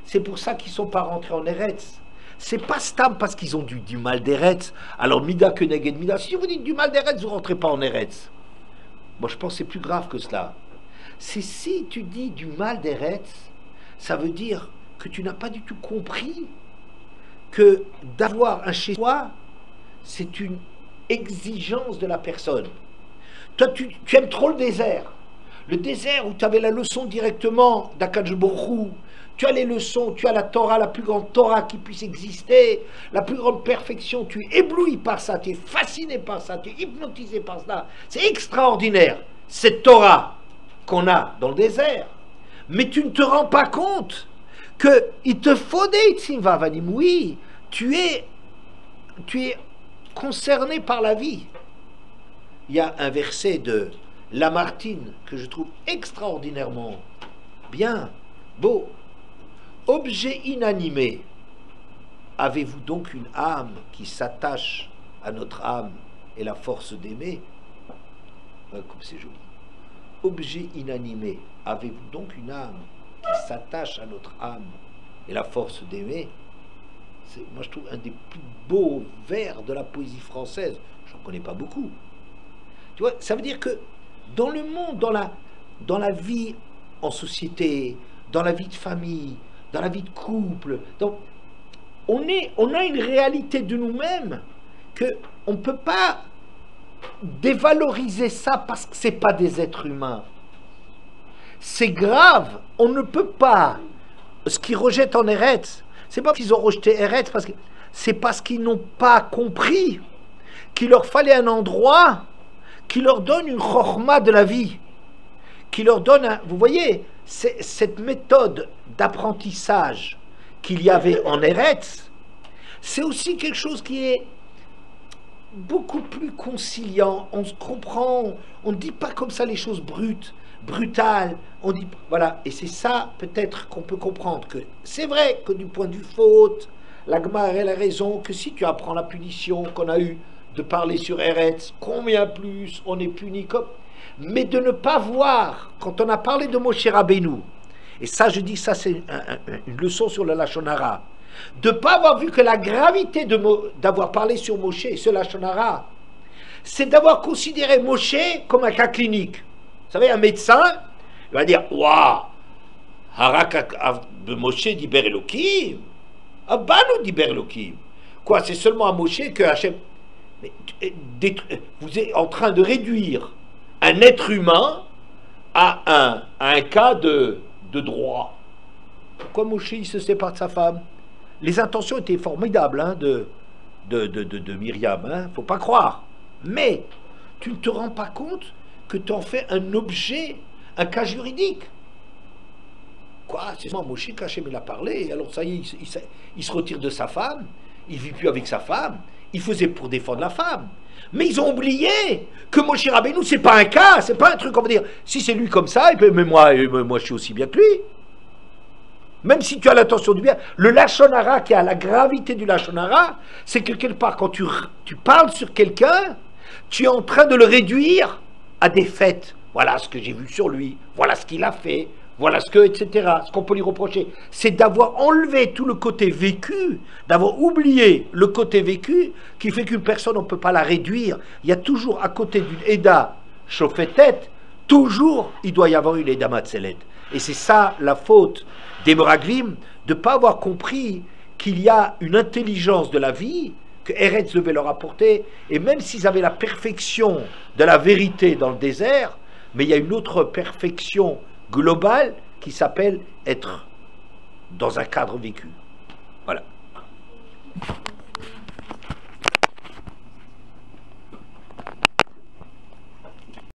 C'est pour ça qu'ils ne sont pas rentrés en Eretz. C'est pas stam parce qu'ils ont du mal d'Eretz. Alors Mida que Neged Mida. Si vous dites du mal d'Eretz, vous ne rentrez pas en Eretz. Moi je pense que c'est plus grave que cela. C'est si tu dis du mal d'Eretz, ça veut dire que tu n'as pas du tout compris que d'avoir un chez-soi, c'est une exigence de la personne. Toi, tu aimes trop le désert. Le désert où tu avais la leçon directement d'Akadj Borou, tu as les leçons, tu as la Torah, la plus grande Torah qui puisse exister, la plus grande perfection, tu es ébloui par ça, tu es fasciné par ça, tu es hypnotisé par ça. C'est extraordinaire, cette Torah qu'on a dans le désert. Mais tu ne te rends pas compte qu'il te faut des Tzimvavanim. Oui, tu es concerné par la vie. Il y a un verset de Lamartine que je trouve extraordinairement bien, beau. Objet inanimé, avez-vous donc une âme qui s'attache à notre âme et la force d'aimer? Comme c'est joli. Objet inanimé, avez-vous donc une âme qui s'attache à notre âme et la force d'aimer? Moi je trouve un des plus beaux vers de la poésie française. J'en connais pas beaucoup. Tu vois, ça veut dire que dans le monde, dans la vie en société, dans la vie de famille, dans la vie de couple, donc on a une réalité de nous-mêmes qu'on ne peut pas dévaloriser ça parce que ce n'est pas des êtres humains. C'est grave, on ne peut pas. Ce qu'ils rejettent en Eretz, c'est pas qu'ils ont rejeté Eretz, c'est parce qu'ils n'ont pas compris qu'il leur fallait un endroit qui leur donne une chorma de la vie, qui leur donne vous voyez, cette méthode d'apprentissage qu'il y avait en Eretz, c'est aussi quelque chose qui est beaucoup plus conciliant, on se comprend, on ne dit pas comme ça les choses brutales, on dit, voilà, et c'est ça peut-être qu'on peut comprendre, que c'est vrai que du point de vue faute, la Gemara a raison, que si tu apprends la punition qu'on a eue de parler sur Eretz, combien plus on est puni comme... Mais de ne pas voir, quand on a parlé de Moshe Rabbeinu, et ça je dis, ça c'est une leçon sur le Lashon Hara, de ne pas avoir vu que la gravité d'avoir parlé sur Moshe, ce Lashon Hara, c'est d'avoir considéré Moshe comme un cas clinique. Vous savez, un médecin, il va dire, waouh, Harak Moshe diber Elohim, Abanu diber Elohim. Quoi, c'est seulement à Moshe que Hachem... Vous êtes en train de réduire un être humain à un cas de droit. Pourquoi Moshe il se sépare de sa femme? Les intentions étaient formidables hein, de Myriam, hein, faut pas croire. Mais tu ne te rends pas compte que tu en fais un objet, un cas juridique. Quoi? C'est moi Moshe qu'Hachem il a parlé, alors ça y est, il se retire de sa femme, il vit plus avec sa femme, il faisait pour défendre la femme. Mais ils ont oublié que Moshe Rabbeinu, c'est pas un cas, c'est pas un truc, on va dire, si c'est lui comme ça, mais moi je suis aussi bien que lui. Même si tu as l'intention du bien, le Lashon Hara qui a la gravité du Lashon Hara, c'est que quelque part, quand tu parles sur quelqu'un, tu es en train de le réduire à des faits. Voilà ce que j'ai vu sur lui, voilà ce qu'il a fait, voilà ce que, etc. Ce qu'on peut lui reprocher, c'est d'avoir enlevé tout le côté vécu, d'avoir oublié le côté vécu, qui fait qu'une personne, on ne peut pas la réduire. Il y a toujours à côté d'une Eda chauffée-tête, toujours il doit y avoir une Eda Matzelet. Et c'est ça la faute des Meraglim, de ne pas avoir compris qu'il y a une intelligence de la vie que Eretz devait leur apporter, et même s'ils avaient la perfection de la vérité dans le désert, mais il y a une autre perfection globale qui s'appelle être dans un cadre vécu. Voilà.